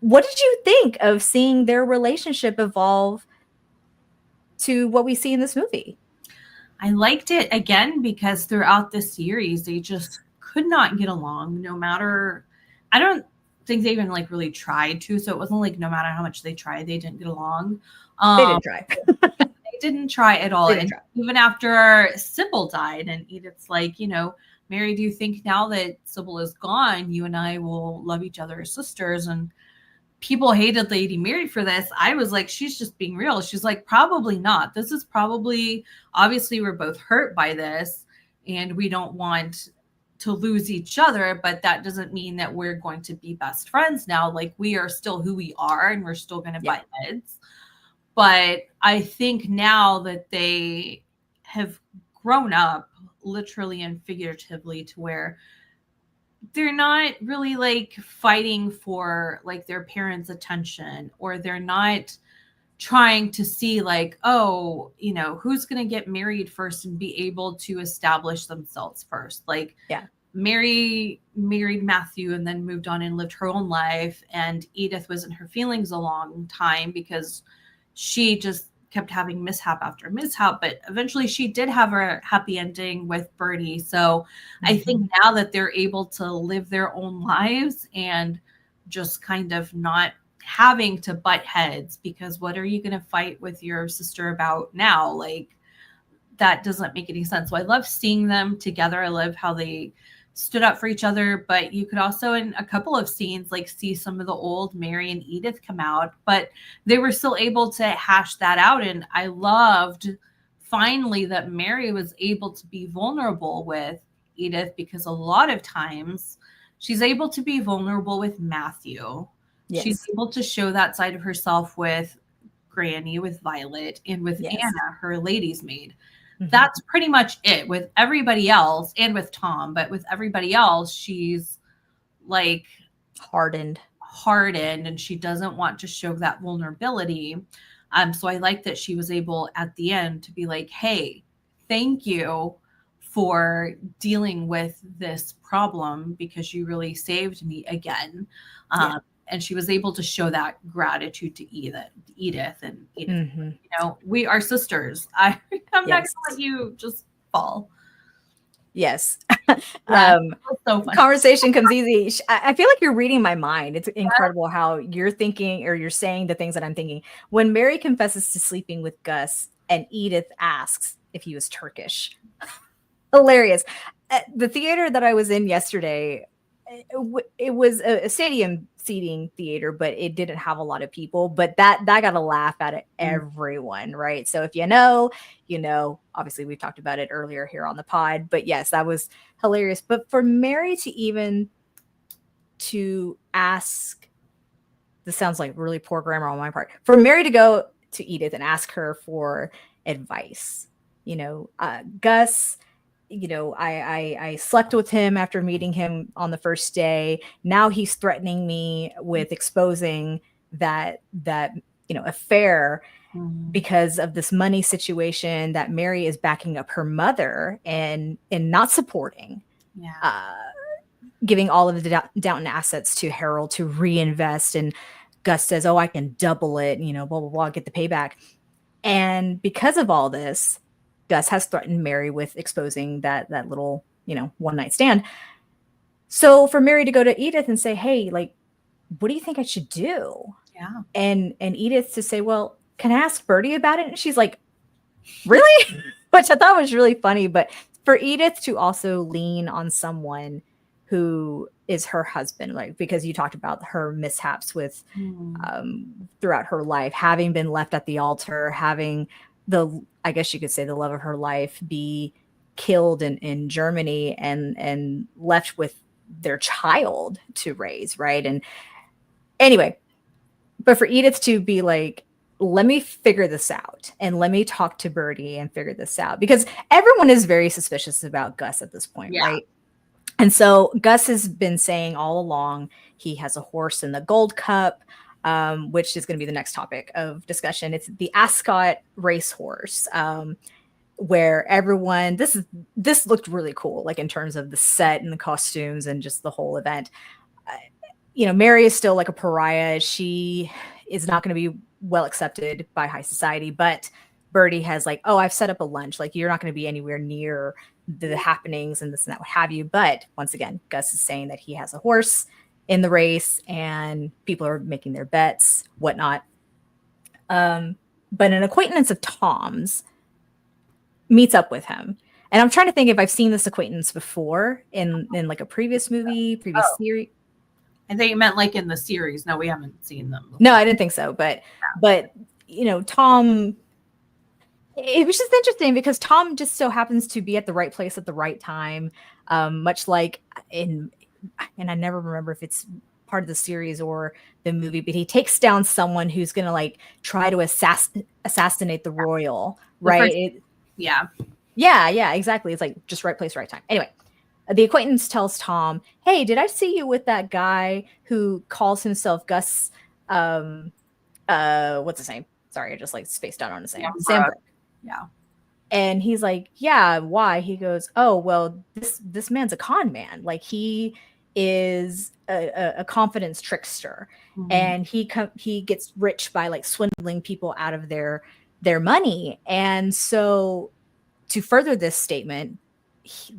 What did you think of seeing their relationship evolve to what we see in this movie? I liked it, again, because throughout the series, they just could not get along, no matter, I don't think they even like really tried to. So it wasn't like no matter how much they tried, they didn't get along. They didn't try. They didn't try at all. And even after Sybil died, and Edith's like, Mary, do you think now that Sybil is gone, you and I will love each other as sisters? And people hated Lady Mary for this. I was like, she's just being real. She's like, probably not. This is probably, obviously we're both hurt by this and we don't want to lose each other, but that doesn't mean that we're going to be best friends now. Like we are still who we are, and we're still going to butt heads. But I think now that they have grown up, literally and figuratively, to where they're not really like fighting for like their parents' attention, or they're not trying to see like, oh, who's going to get married first and be able to establish themselves first. Like, Mary married Matthew and then moved on and lived her own life. And Edith was in her feelings a long time because she just kept having mishap after mishap, but eventually she did have a happy ending with Bertie. So I think now that they're able to live their own lives and just kind of not having to butt heads, because what are you going to fight with your sister about now? Like, that doesn't make any sense. So I love seeing them together. I love how they stood up for each other, but you could also in a couple of scenes like see some of the old Mary and Edith come out, but they were still able to hash that out. And I loved finally that Mary was able to be vulnerable with Edith, because a lot of times she's able to be vulnerable with Matthew. Yes. She's able to show that side of herself with Granny, with Violet, and with Anna, her lady's maid. Mm-hmm. That's pretty much it with everybody else, and with Tom, but with everybody else, she's like hardened, and she doesn't want to show that vulnerability. So I like that she was able at the end to be like, hey, thank you for dealing with this problem because you really saved me again. And she was able to show that gratitude to Edith, Mm-hmm. you know, we are sisters. I'm not going Yes. to let you just fall. Yes. So funny. Conversation comes easy. I feel like you're reading my mind. It's incredible how you're thinking, or you're saying the things that I'm thinking. When Mary confesses to sleeping with Gus and Edith asks if he was Turkish. Hilarious. The theater that I was in yesterday, it was a stadium seating theater, but it didn't have a lot of people. But that got a laugh out of everyone, right? So if you know, you know. Obviously, we've talked about it earlier here on the pod, but yes, that was hilarious. But for Mary to ask, this sounds like really poor grammar on my part. For Mary to go to Edith and ask her for advice, you know, Gus. You know, I slept with him after meeting him on the first day. Now he's threatening me with exposing that you know, affair because of this money situation that Mary is backing up her mother and not supporting. Giving all of the Downton assets to Harold to reinvest, and Gus says, "Oh, I can double it, you know, blah blah blah, get the payback." And because of all this, Gus has threatened Mary with exposing that little, you know, one night stand. So for Mary to go to Edith and say, hey, like, what do you think I should do? Yeah. And Edith to say, well, can I ask Bertie about it? And she's like, really? Which I thought was really funny. But for Edith to also lean on someone who is her husband, like, because you talked about her mishaps with throughout her life, having been left at the altar, having I guess you could say the love of her life be killed in Germany and left with their child to raise, right? And anyway, but for Edith to be like, let me figure this out and let me talk to Bertie and figure this out, because everyone is very suspicious about Gus at this point, right? And so Gus has been saying all along he has a horse in the Gold Cup, which is going to be the next topic of discussion. It's the Ascot racehorse, where everyone, this looked really cool, like in terms of the set and the costumes and just the whole event. You know, Mary is still like a pariah. She is not going to be well accepted by high society, but Bertie has like, oh, I've set up a lunch. Like, you're not going to be anywhere near the happenings and this and that, what have you. But once again, Gus is saying that he has a horse in the race and people are making their bets, whatnot. But an acquaintance of Tom's meets up with him. And I'm trying to think if I've seen this acquaintance before in like a previous movie, previous series. I think you meant like in the series. No, we haven't seen them before. No, I didn't think so. But you know, Tom, it was just interesting because Tom just so happens to be at the right place at the right time. Much like and I never remember if it's part of the series or the movie, but he takes down someone who's going to like try to assassinate the royal, right? Yeah, exactly. It's like just right place, right time. Anyway, the acquaintance tells Tom, hey, did I see you with that guy who calls himself Gus? What's his name? Sorry, I just like spaced out on his name. Sam Brooke. Yeah. And he's like, yeah, why? He goes, oh, well, this man's a con man. Like, he is a confidence trickster, and he gets rich by like swindling people out of their money. And so to further this statement,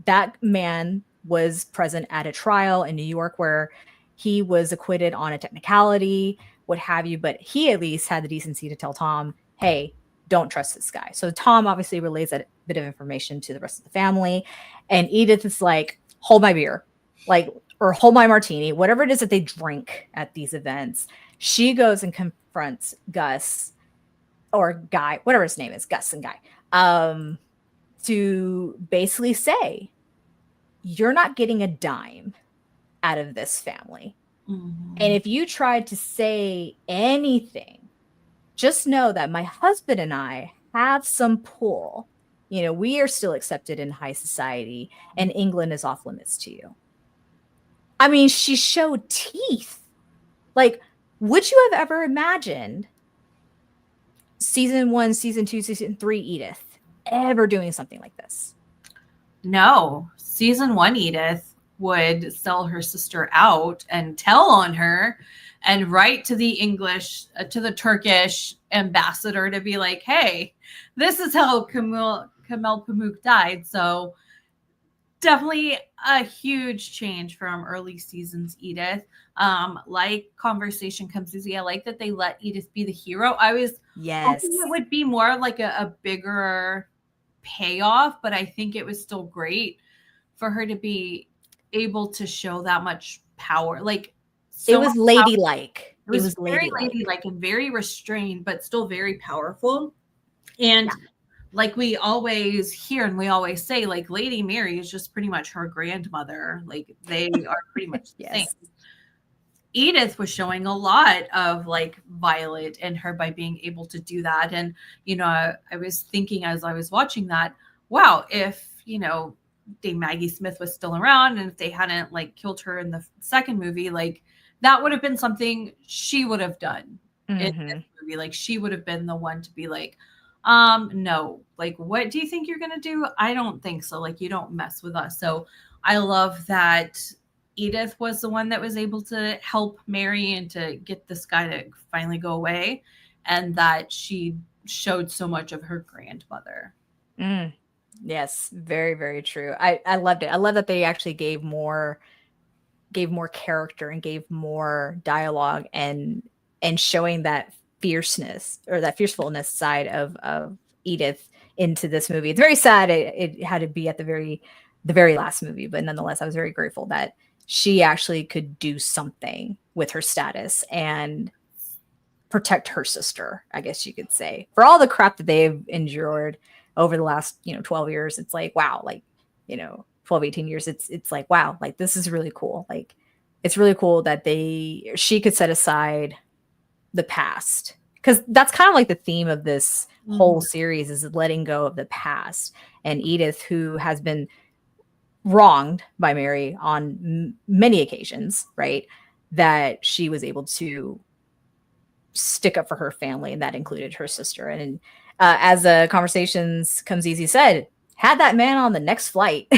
that man was present at a trial in New York where he was acquitted on a technicality, what have you, but he at least had the decency to tell Tom, hey, don't trust this guy. So Tom obviously relays that bit of information to the rest of the family, and Edith is like, hold my beer, like, or hold my martini, whatever it is that they drink at these events. She goes and confronts Gus, or Guy, whatever his name is, Gus and Guy, to basically say, you're not getting a dime out of this family. And if you tried to say anything, just know that my husband and I have some pull. You know, we are still accepted in high society, and England is off limits to you. I mean, she showed teeth. Like, would you have ever imagined season 1, season 2, season 3 Edith ever doing something like this? No. Season 1 Edith would sell her sister out and tell on her and write to the English, to the Turkish ambassador to be like, hey, this is how Kamel Pamuk died. So definitely a huge change from early seasons Edith. Like Conversation Comes Easy, I like that they let Edith be the hero. I was hoping it would be more of like a bigger payoff, but I think it was still great for her to be able to show that much power. Like, so it was ladylike. It was very ladylike and very restrained, but still very powerful. And like we always hear and we always say, like, Lady Mary is just pretty much her grandmother. Like, they are pretty much the same. Edith was showing a lot of like Violet in her by being able to do that. And, you know, I was thinking as I was watching that, wow, if, you know, Dame Maggie Smith was still around and if they hadn't like killed her in the second movie, like that would have been something she would have done in this movie. Like, she would have been the one to be like, no, like, what do you think you're going to do? I don't think so. Like, you don't mess with us. So I love that Edith was the one that was able to help Mary and to get this guy to finally go away, and that she showed so much of her grandmother. Yes, very, very true. I loved it. I love that they actually gave more character and gave more dialogue and showing that fierceness or that fearfulness side of Edith into this movie. It's very sad it had to be at the very last movie, but nonetheless, I was very grateful that she actually could do something with her status and protect her sister, I guess you could say. For all the crap that they've endured over the last, 12 years, it's like, wow, like, 12, 18 years, it's like, wow, like, this is really cool. Like, it's really cool that she could set aside the past, because that's kind of like the theme of this whole series is letting go of the past. And Edith, who has been wronged by Mary on many occasions, right, that she was able to stick up for her family, and that included her sister. And as Conversations Comes Easy said, had that man on the next flight.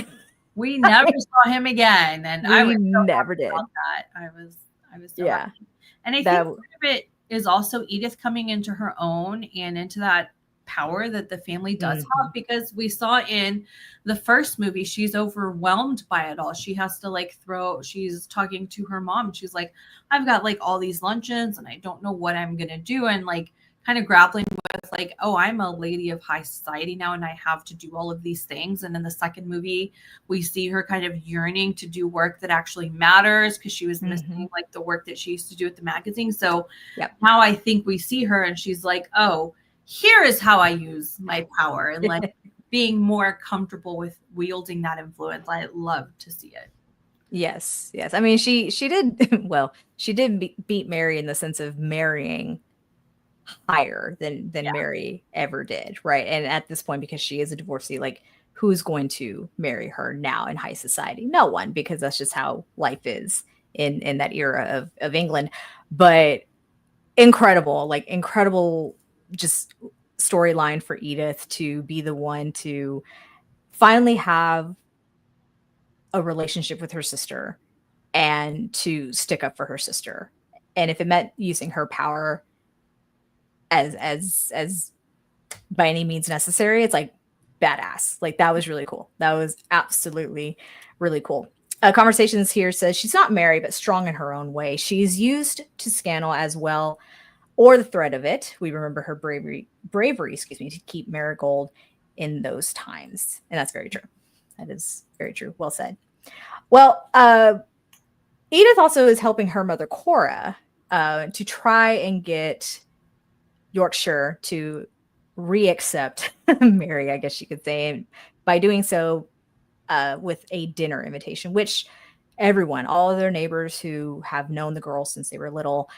We never saw him again, and I was so never did. That. I was so happy. And I think part of it is also Edith coming into her own and into that power that the family does have, because we saw in the first movie she's overwhelmed by it all. She has to like she's talking to her mom. She's like, I've got like all these luncheons and I don't know what I'm gonna do, and like kind of grappling with like, oh, I'm a lady of high society now and I have to do all of these things. And in the second movie we see her kind of yearning to do work that actually matters, because she was missing like the work that she used to do at the magazine. So now I think we see her and she's like, oh, here is how I use my power, and like being more comfortable with wielding that influence. I love to see it. Yes. I mean, she did well. She did beat Mary in the sense of marrying higher than Mary ever did, right? And at this point, because she is a divorcee, like, who's going to marry her now in high society? No one, because that's just how life is in that era of England. But incredible just storyline for Edith to be the one to finally have a relationship with her sister and to stick up for her sister. And if it meant using her power as by any means necessary, it's like badass. Like, that was really cool. That was absolutely really cool. Conversations here says she's not married, but strong in her own way. She's used to scandal as well, or the threat of it. We remember her bravery, to keep Marigold in those times. And that's very true. That is very true. Well said. Well, Edith also is helping her mother, Cora, to try and get Yorkshire to re-accept Mary, I guess you could say, and by doing so with a dinner invitation, which everyone, all of their neighbors who have known the girl since they were little,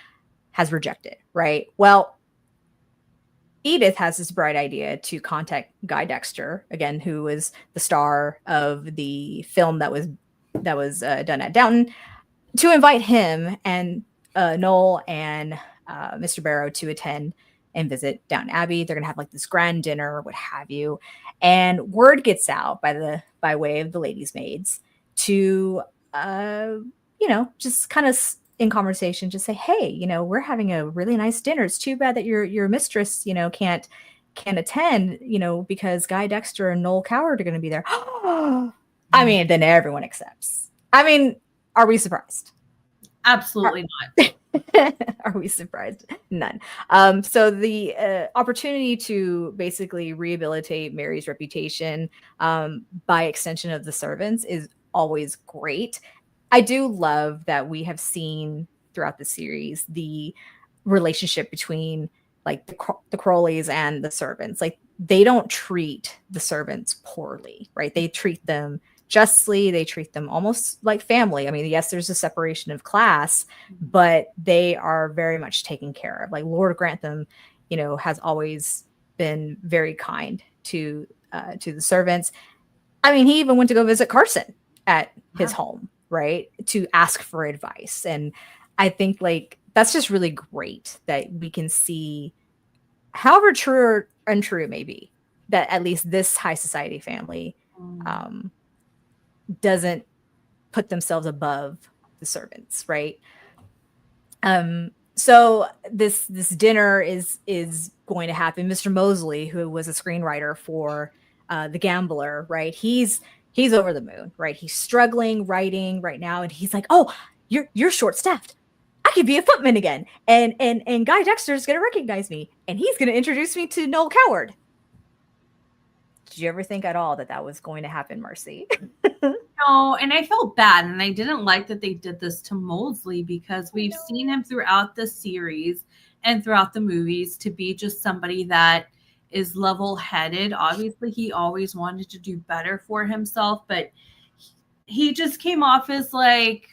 has rejected, right? Well, Edith has this bright idea to contact Guy Dexter, again, who was the star of the film that was done at Downton, to invite him and Noel and Mr. Barrow to attend and visit Downton Abbey. They're gonna have like this grand dinner or what have you, and word gets out by way of the ladies' maids to uh, just kind of in conversation, just say, hey, we're having a really nice dinner. It's too bad that your mistress, can't attend, because Guy Dexter and Noel Coward are going to be there. I mean, then everyone accepts. I mean, are we surprised? Absolutely not. Are we surprised? None. So the opportunity to basically rehabilitate Mary's reputation, by extension of the servants, is always great. I do love that we have seen throughout the series the relationship between like the Crawleys and the servants. Like, they don't treat the servants poorly, right? They treat them justly. They treat them almost like family. I mean, yes, there's a separation of class, but they are very much taken care of. Like Lord Grantham, has always been very kind to the servants. I mean, he even went to go visit Carson at his home, right, to ask for advice. And I think like that's just really great that we can see, however true or untrue it may be, that at least this high society family doesn't put themselves above the servants, right? So this dinner is going to happen. Mr. Mosley, who was a screenwriter for The Gambler, right? He's over the moon, right? He's struggling writing right now, and he's like, "Oh, you're short staffed. I could be a footman again, and Guy Dexter is gonna recognize me, and he's gonna introduce me to Noel Coward." Did you ever think at all that was going to happen, Marcy? No, and I felt bad, and I didn't like that they did this to Mosley, because we've seen him throughout the series and throughout the movies to be just somebody that is level-headed. Obviously, he always wanted to do better for himself, but he just came off as like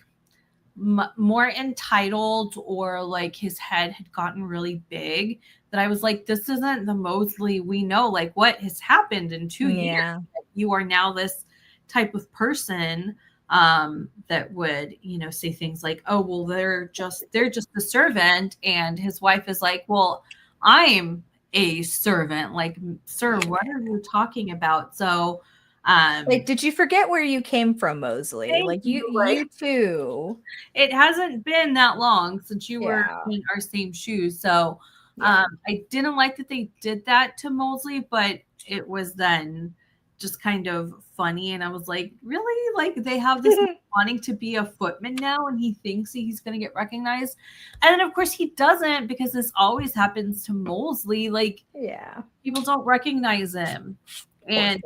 more entitled, or like his head had gotten really big, that I was like, this isn't the Mosley we know. Like, what has happened in 2 years? You are now this type of person that would, say things like, oh, well, they're just a servant. And his wife is like, well, I'm a servant. Like, sir, what are you talking about? So like, did you forget where you came from, Mosley? Like, you too. It hasn't been that long since you were in our same shoes. So I didn't like that they did that to Mosley, but it was then just kind of funny. And I was like, really? Like, they have this wanting to be a footman now, and he thinks he's going to get recognized. And then, of course, he doesn't, because this always happens to Mosley. Like, people don't recognize him. And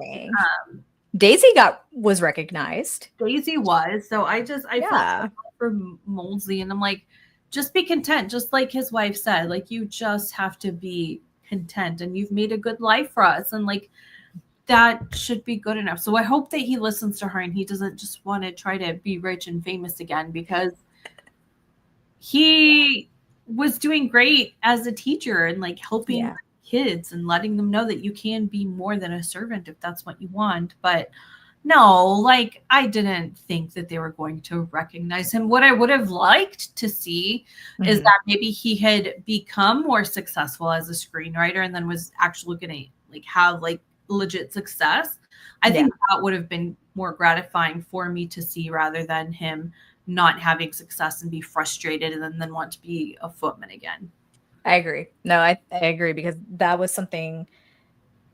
Daisy was recognized. Daisy was. So I felt for Mosley, and I'm like, just be content. Just like his wife said, like, you just have to be content, and you've made a good life for us. And like, that should be good enough. So I hope that he listens to her, and he doesn't just want to try to be rich and famous again, because he was doing great as a teacher and like helping kids and letting them know that you can be more than a servant if that's what you want. But no, like, I didn't think that they were going to recognize him. What I would have liked to see is that maybe he had become more successful as a screenwriter and then was actually going to like have like legit success. I think that would have been more gratifying for me to see, rather than him not having success and be frustrated and then want to be a footman again. I agree. No, I agree, because that was something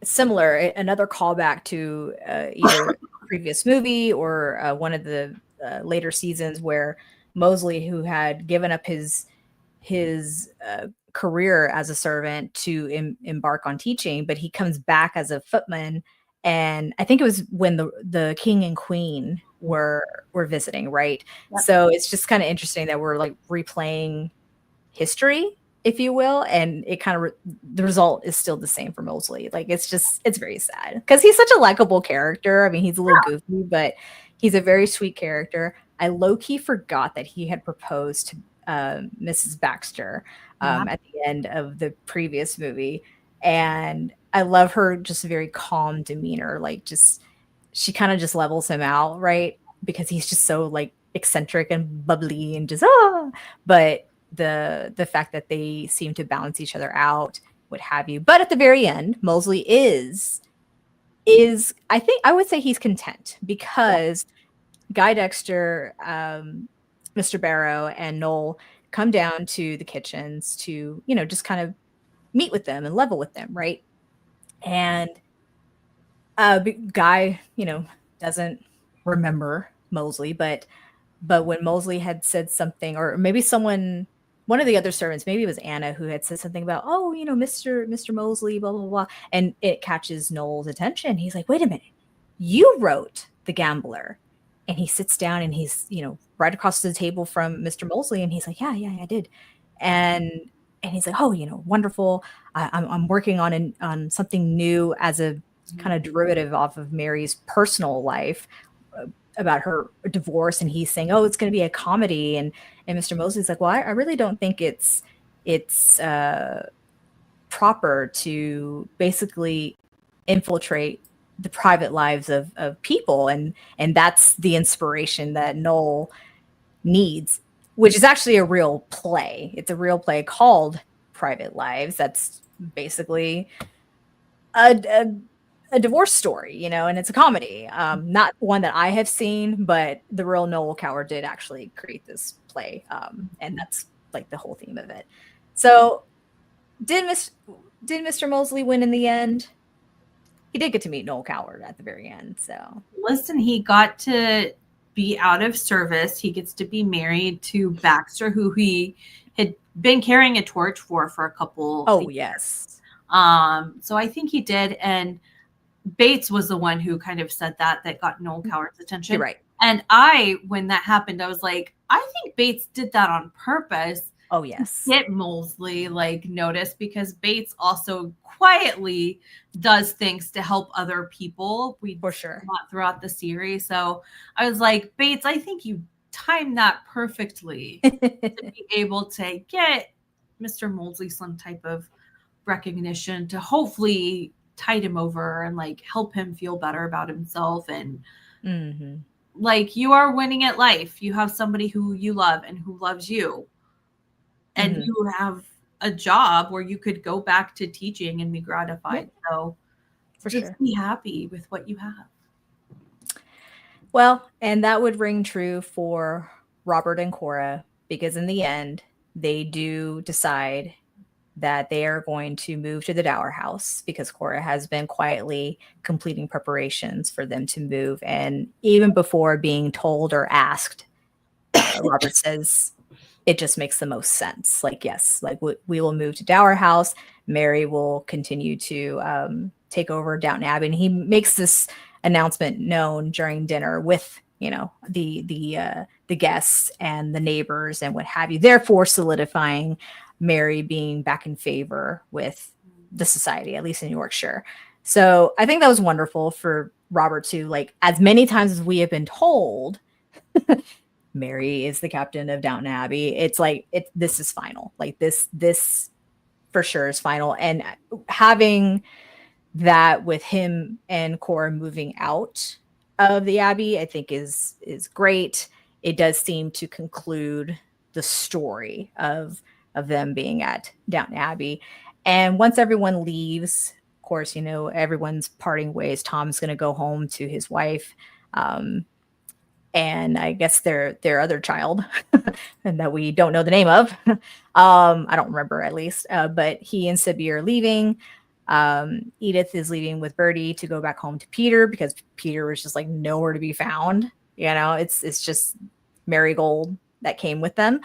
similar, another callback to either a previous movie or one of the later seasons, where Mosley, who had given up his career as a servant to embark on teaching, but he comes back as a footman. And I think it was when the king and queen were visiting, right? Yep. So it's just kind of interesting that we're like replaying history, if you will, and it kind of the result is still the same for Mosley. Like, it's very sad, because he's such a likable character. I mean, he's a little goofy, but he's a very sweet character. I low-key forgot that he had proposed to Mrs. Baxter at the end of the previous movie, and I love her just very calm demeanor. Like, just she kind of just levels him out, right? Because he's just so like eccentric and bubbly and just but the fact that they seem to balance each other out, what have you. But at the very end, Molesley is I think I would say he's content because Guy Dexter, Mr. Barrow, and Noel come down to the kitchens to, just kind of meet with them and level with them, right? And Guy, doesn't remember Molesley, but when Molesley had said something, or maybe one of the other servants, maybe it was Anna, who had said something about, oh, Mr. Molesley, blah, blah, blah. And it catches Noel's attention. He's like, wait a minute, you wrote The Gambler. And he sits down and he's, right across the table from Mr. Molesley. And he's like, yeah, I did. And he's like, oh, wonderful. I'm working on something new as a kind of derivative off of Mary's personal life about her divorce. And he's saying, oh, it's going to be a comedy. And Mr. Molesley's like, well, I really don't think it's proper to basically infiltrate the private lives of people. And that's the inspiration that Noel needs, which is actually a real play. It's a real play called Private Lives. That's basically a divorce story, and it's a comedy. Not one that I have seen, but the real Noel Coward did actually create this play. And that's like the whole theme of it. So did Mr. Molesley win in the end? He did get to meet Noel Coward at the very end. So listen, he got to be out of service. He gets to be married to Baxter, who he had been carrying a torch for a couple. Oh, yes. So I think he did. And Bates was the one who kind of said that got Noel Coward's attention. You're right. And when that happened, I was like, I think Bates did that on purpose. Oh, yes. Get Molesley noticed, because Bates also quietly does things to help other people. For sure. Throughout the series. So I was like, Bates, I think you timed that perfectly to be able to get Mr. Molesley some type of recognition to hopefully tide him over and help him feel better about himself. And you are winning at life. You have somebody who you love and who loves you. And you have a job where you could go back to teaching and be gratified. So just be happy with what you have. Well, and that would ring true for Robert and Cora, because in the end, they do decide that they are going to move to the Dower House, because Cora has been quietly completing preparations for them to move. And even before being told or asked, Robert says, it just makes the most sense. Yes, we will move to Dower House. Mary will continue to take over Downton Abbey. And he makes this announcement known during dinner with, the guests and the neighbors and what have you, therefore solidifying Mary being back in favor with the society, at least in Yorkshire. So I think that was wonderful for Robert to, as many times as we have been told, Mary is the captain of Downton Abbey. It's this is final. This for sure is final. And having that with him and Cora moving out of the Abbey, I think is great. It does seem to conclude the story of them being at Downton Abbey. And once everyone leaves, of course, everyone's parting ways. Tom's going to go home to his wife. And I guess their other child and that we don't know the name of. I don't remember, at least. But he and Sibby are leaving. Edith is leaving with Bertie to go back home to Peter, because Peter was just nowhere to be found. It's just Marigold that came with them.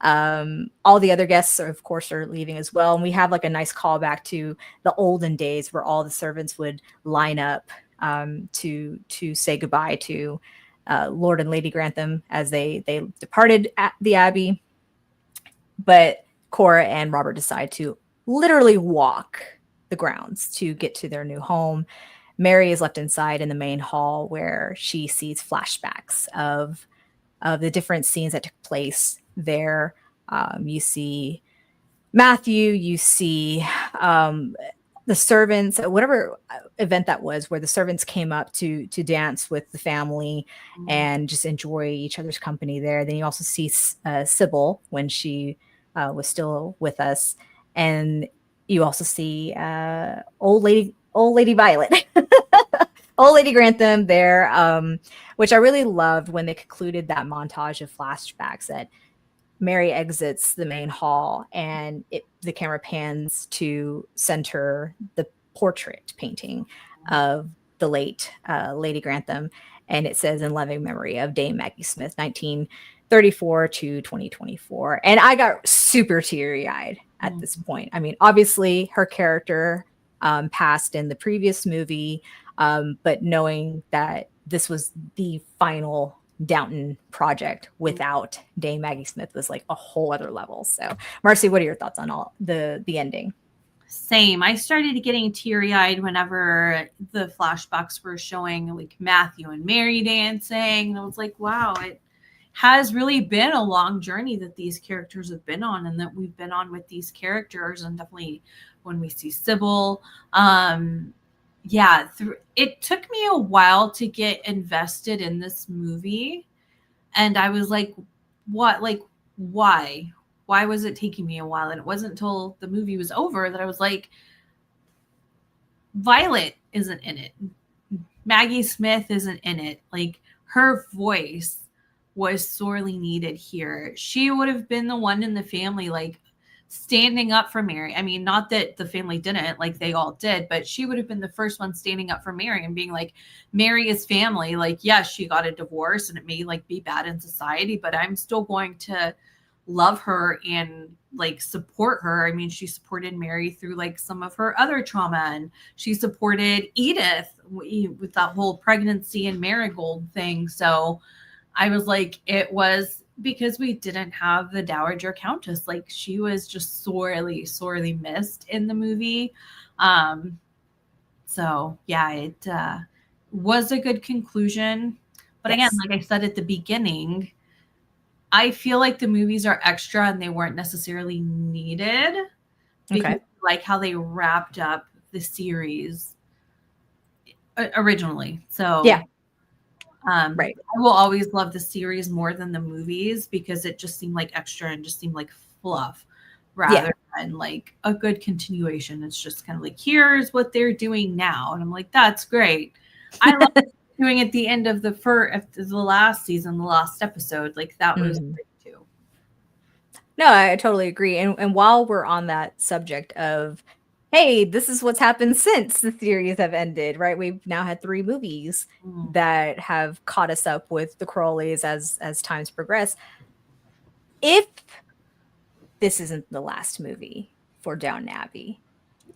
All the other guests of course are leaving as well. And we have a nice callback to the olden days where all the servants would line up to say goodbye to Lord and Lady Grantham as they departed at the Abbey. But Cora and Robert decide to literally walk the grounds to get to their new home. Mary is left inside in the main hall, where she sees flashbacks of the different scenes that took place there. You see Matthew, you see the servants, whatever event that was, where the servants came up to dance with the family and just enjoy each other's company there. Then you also see Sybil when she was still with us, and you also see old lady Violet, old lady Grantham there, which I really loved when they concluded that montage of flashbacks that Mary exits the main hall and the camera pans to center the portrait painting of the late Lady Grantham. And it says, in loving memory of Dame Maggie Smith, 1934 to 2024. And I got super teary eyed at this point. I mean, obviously, her character passed in the previous movie, but knowing that this was the final Downton project without Dame Maggie Smith was like a whole other level. So, Marcy, what are your thoughts on all the ending? Same. I started getting teary-eyed whenever the flashbacks were showing like Matthew and Mary dancing. And I was like, wow, it has really been a long journey that these characters have been on and that we've been on with these characters. And definitely when we see Sybil, it took me a while to get invested in this movie. And I was like, what? Like, why? Why was it taking me a while? And it wasn't until the movie was over that I was like, Violet isn't in it. Maggie Smith isn't in it. Like, her voice was sorely needed here. She would have been the one in the family, like, standing up for Mary. I mean, not that the family didn't, like they all did, but she would have been the first one standing up for Mary and being like, Mary is family. Like, yes, she got a divorce and it may like be bad in society, but I'm still going to love her and like support her. I mean, she supported Mary through like some of her other trauma, and she supported Edith with that whole pregnancy and marigold thing. So I was like, it was because we didn't have the Dowager Countess. Like, she was just sorely, sorely missed in the movie. So yeah, it was a good conclusion. But again, like I said at the beginning, I feel like the movies are extra and they weren't necessarily needed because like how they wrapped up the series originally. So yeah. Right. I will always love the series more than the movies because it just seemed like extra and just seemed like fluff rather than like a good continuation. It's just kind of like, here's what they're doing now. And I'm like, that's great. I love doing at the end of the last season, the last episode. Like, that was great too. No, I totally agree. And while we're on that subject of, hey, this is what's happened since the series have ended, right? We've now had 3 movies that have caught us up with the Crawleys as times progress. If this isn't the last movie for Downton Abbey,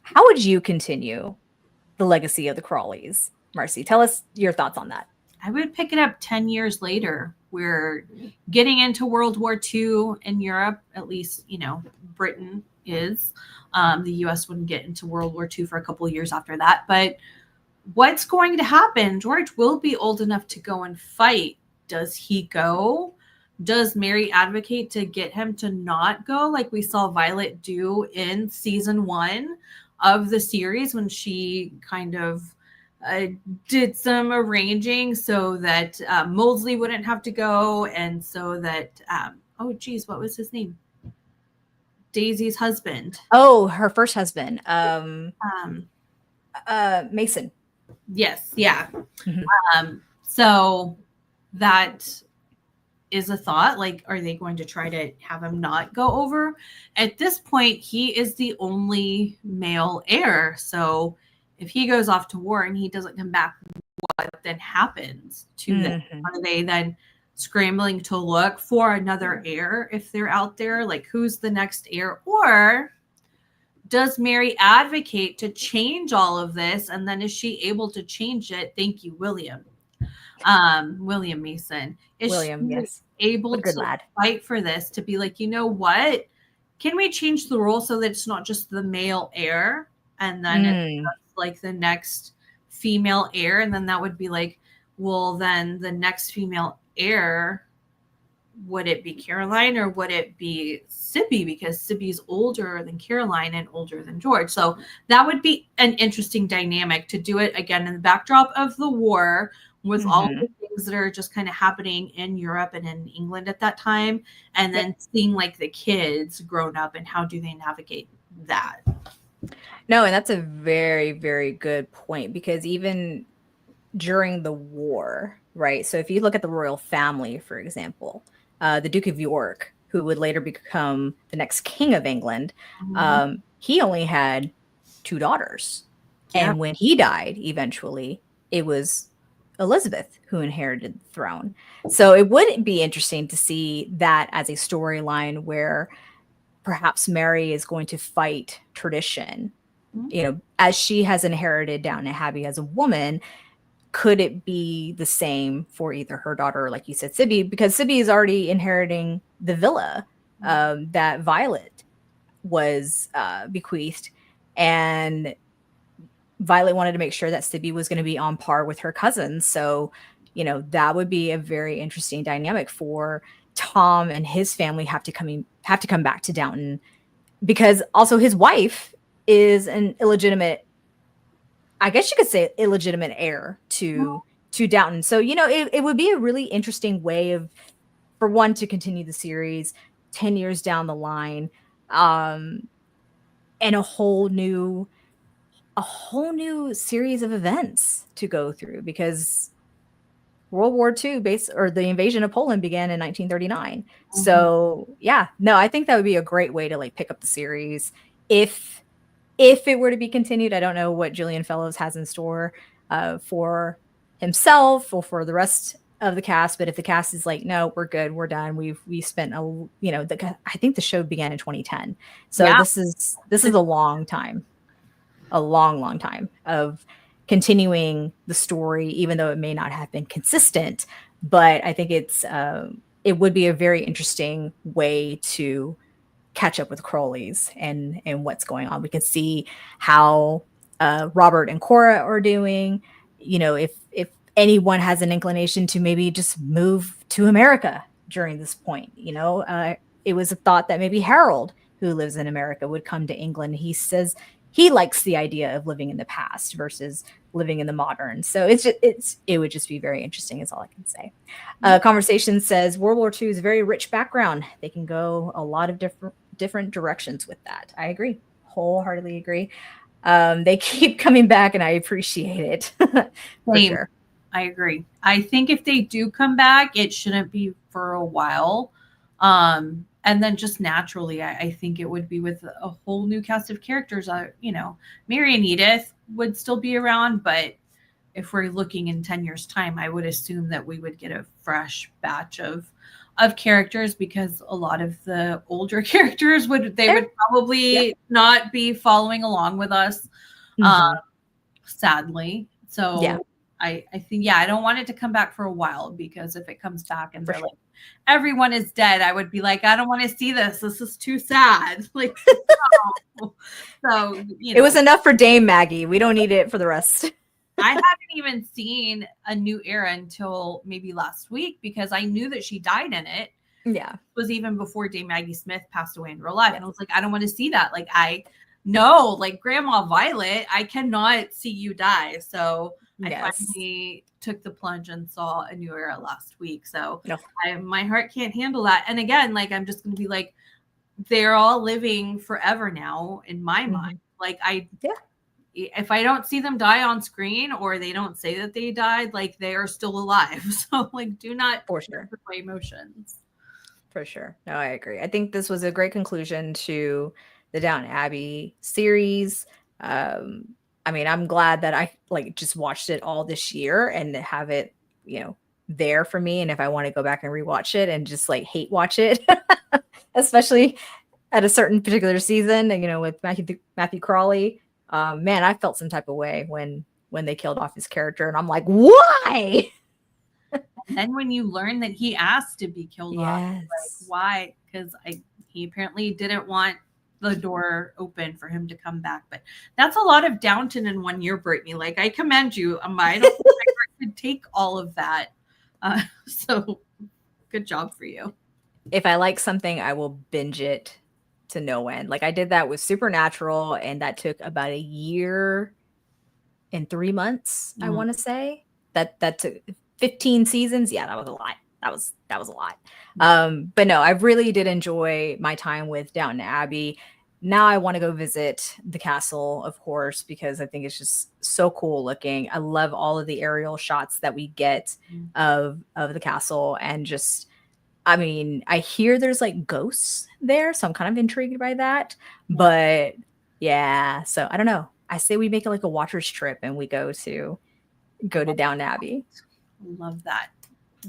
how would you continue the legacy of the Crawleys? Marcy, tell us your thoughts on that. I would pick it up 10 years later. We're getting into World War II in Europe, at least, you know, Britain is. The U.S. wouldn't get into World War II for a couple of years after that. But what's going to happen? George will be old enough to go and fight. Does he go? Does Mary advocate to get him to not go, like we saw Violet do in season 1 of the series when she kind of did some arranging so that Molesley wouldn't have to go, and so that what was his name? Daisy's husband. Oh, her first husband. Mason. Yes, yeah. So that is a thought. Like, are they going to try to have him not go over? At this point, he is the only male heir. So if he goes off to war and he doesn't come back, what then happens to them? Are they then scrambling to look for another heir if they're out there? Like, who's the next heir? Or does Mary advocate to change all of this? And then is she able to change it? Thank you, William. William Mason. Is William, she yes. able to fight for this, to be like, you know what? Can we change the rule so that it's not just the male heir and then it's like the next female heir? And then that would be like, well, then the next female heir would it be Caroline or would it be Sibby? Because Sibby's older than Caroline and older than George. So that would be an interesting dynamic to do it again in the backdrop of the war with all the things that are just kind of happening in Europe and in England at that time. And then seeing like the kids grown up and how do they navigate that. No, and that's a very, very good point, because even during the war, right? So if you look at the royal family, for example, the Duke of York, who would later become the next king of England, he only had 2 daughters. Yeah. And when he died, eventually, it was Elizabeth who inherited the throne. So it would be interesting to see that as a storyline where perhaps Mary is going to fight tradition, you know, as she has inherited Downton Abbey as a woman. Could it be the same for either her daughter, or like you said, Sibby? Because Sibby is already inheriting the villa that Violet was bequeathed. And Violet wanted to make sure that Sibby was going to be on par with her cousins. So, you know, that would be a very interesting dynamic for Tom and his family have to come back to Downton, because also his wife is an illegitimate, I guess you could say, illegitimate heir to Downton. So, you know, it would be a really interesting way for one to continue the series 10 years down the line, and a whole new series of events to go through, because World War II the invasion of Poland began in 1939. So yeah, no, I think that would be a great way to like pick up the series if it were to be continued. I don't know what Julian Fellows has in store for himself or for the rest of the cast, but if the cast is like, no, we're good, we're done, we spent I think the show began in 2010, so this is a long time, a long time of continuing the story, even though it may not have been consistent. But I think it would be a very interesting way to catch up with Crawleys and what's going on. We can see how Robert and Cora are doing. You know, if anyone has an inclination to maybe just move to America during this point, you know, it was a thought that maybe Harold, who lives in America, would come to England. He says he likes the idea of living in the past versus living in the modern. So it would just be very interesting, is all I can say. Conversation says World War II is a very rich background. They can go a lot of different directions with that. I agree, wholeheartedly agree. They keep coming back, and I appreciate it. For sure. I agree. I think if they do come back, it shouldn't be for a while. And then just naturally, I think it would be with a whole new cast of characters. You know, Mary and Edith would still be around, but if we're looking in 10 years' time, I would assume that we would get a fresh batch of characters, because a lot of the older characters would probably not be following along with us, sadly. So I think, I don't want it to come back for a while, because if it comes back and they're like, everyone is dead, I would be like, I don't want to see this. This is too sad. Like, no. So, you know, it was enough for Dame Maggie. We don't need it for the rest. I haven't even seen a new era until maybe last week, because I knew that she died in it. Yeah. It was even before Dame Maggie Smith passed away in real life. And I was like, I don't want to see that. Like, I know, like Grandma Violet, I cannot see you die. So I finally took the plunge and saw a new era last week. So my heart can't handle that. And again, like, I'm just going to be like, they're all living forever now in my mind. Like, if I don't see them die on screen, or they don't say that they died, like, they are still alive. So, like, do not for sure my emotions. For sure. No, I agree. I think this was a great conclusion to the Downton Abbey series. I mean, I'm glad that I just watched it all this year and have it, you know, there for me. And if I want to go back and rewatch it and just like hate watch it, especially at a certain particular season, and, you know, with Matthew Crawley, man, I felt some type of way when they killed off his character, and I'm like, why? And then when you learn that he asked to be killed off, like, why? Because he apparently didn't want the door open for him to come back. But that's a lot of Downton in 1 year, Brittany. Like, I commend you. I don't think I could take all of that. So good job for you. if I like something, I will binge it to no end. Like I did that with Supernatural, and that took about a year and 3 months, I want to say. That took 15 seasons. Yeah, that was a lot. That was a lot. But no, I really did enjoy my time with Downton Abbey. Now I want to go visit the castle, of course, because I think it's just so cool looking. I love all of the aerial shots that we get of the castle, and just, I mean, I hear there's like ghosts there, so I'm kind of intrigued by that. But yeah, so I don't know. I say we make it like a watcher's trip and we go to Downton Abbey. Love that.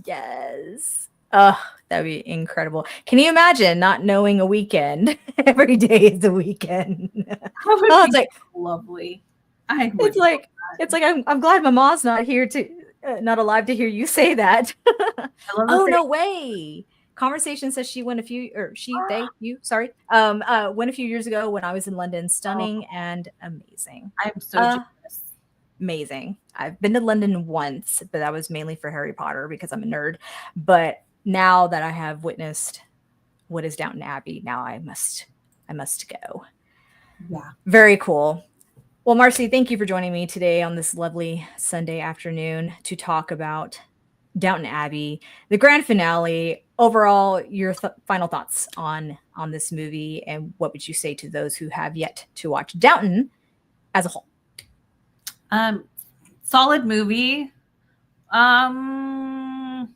Yes. Oh, that'd be incredible. Can you imagine not knowing a weekend? Every day is a weekend. It's like lovely. It's like I'm glad Mama's not here to not alive to hear you say that. Oh no way. Conversation says she went a few, or went a few years ago when I was in London. Stunning and amazing. I'm so jealous. Amazing. I've been to London once, but that was mainly for Harry Potter because I'm a nerd. But now that I have witnessed what is Downton Abbey, now I must go. Yeah. Very cool. Well, Marcy, thank you for joining me today on this lovely Sunday afternoon to talk about Downton Abbey, the grand finale. Overall, your final thoughts on this movie, and what would you say to those who have yet to watch Downton as a whole? Solid movie. I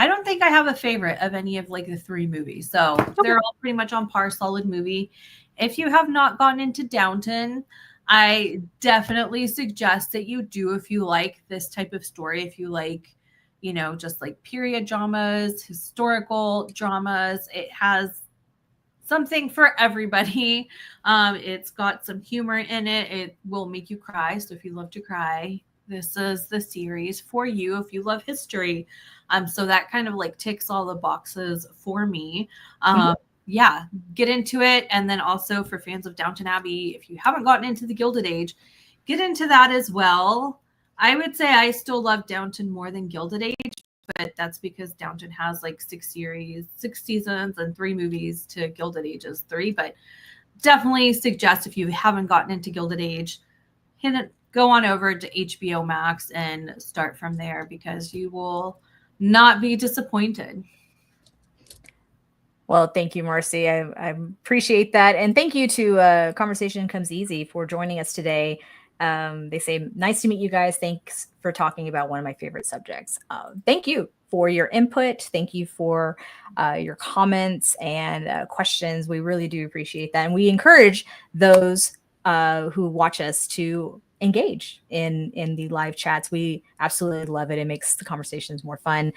don't think I have a favorite of any of like the three movies. So they're all pretty much on par. Solid movie. If you have not gotten into Downton, I definitely suggest that you do if you like this type of story. If you like, you know, just like period dramas, historical dramas, it has something for everybody. It's got some humor in it. It will make you cry. So if you love to cry, this is the series for you. If you love history, so that kind of like ticks all the boxes for me. Yeah, get into it. And then also for fans of Downton Abbey, if you haven't gotten into the Gilded Age, get into that as well. I would say I still love Downton more than Gilded Age, but that's because Downton has like 6 seasons and 3 movies to Gilded Age's 3. But definitely suggest, if you haven't gotten into Gilded Age, go on over to HBO Max and start from there, because you will not be disappointed. Well, thank you, Marcy. I appreciate that. And thank you to Conversation Comes Easy for joining us today. They say, nice to meet you guys. Thanks for talking about one of my favorite subjects. Thank you for your input. Thank you for your comments and questions. We really do appreciate that. And we encourage those who watch us to engage in the live chats. We absolutely love it. It makes the conversations more fun.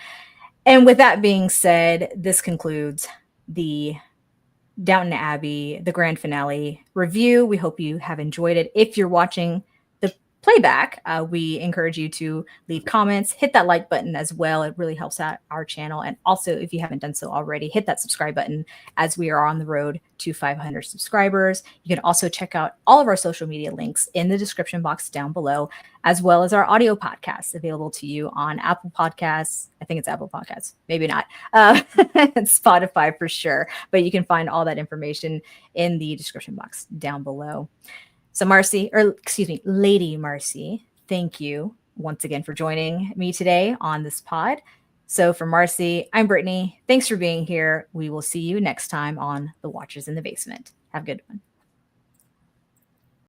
And with that being said, this concludes the Downton Abbey, the grand finale review. We hope you have enjoyed it. If you're watching the playback, we encourage you to leave comments, hit that like button as well. It really helps out our channel. And also, if you haven't done so already, hit that subscribe button, as we are on the road to 500 subscribers. You can also check out all of our social media links in the description box down below, as well as our audio podcasts available to you on Apple Podcasts. I think it's Apple Podcasts, maybe not. Spotify for sure. But you can find all that information in the description box down below. So Lady Marcy, thank you once again for joining me today on this pod. So for Marcy, I'm Brittany. Thanks for being here. We will see you next time on The Watchers in the Basement. Have a good one.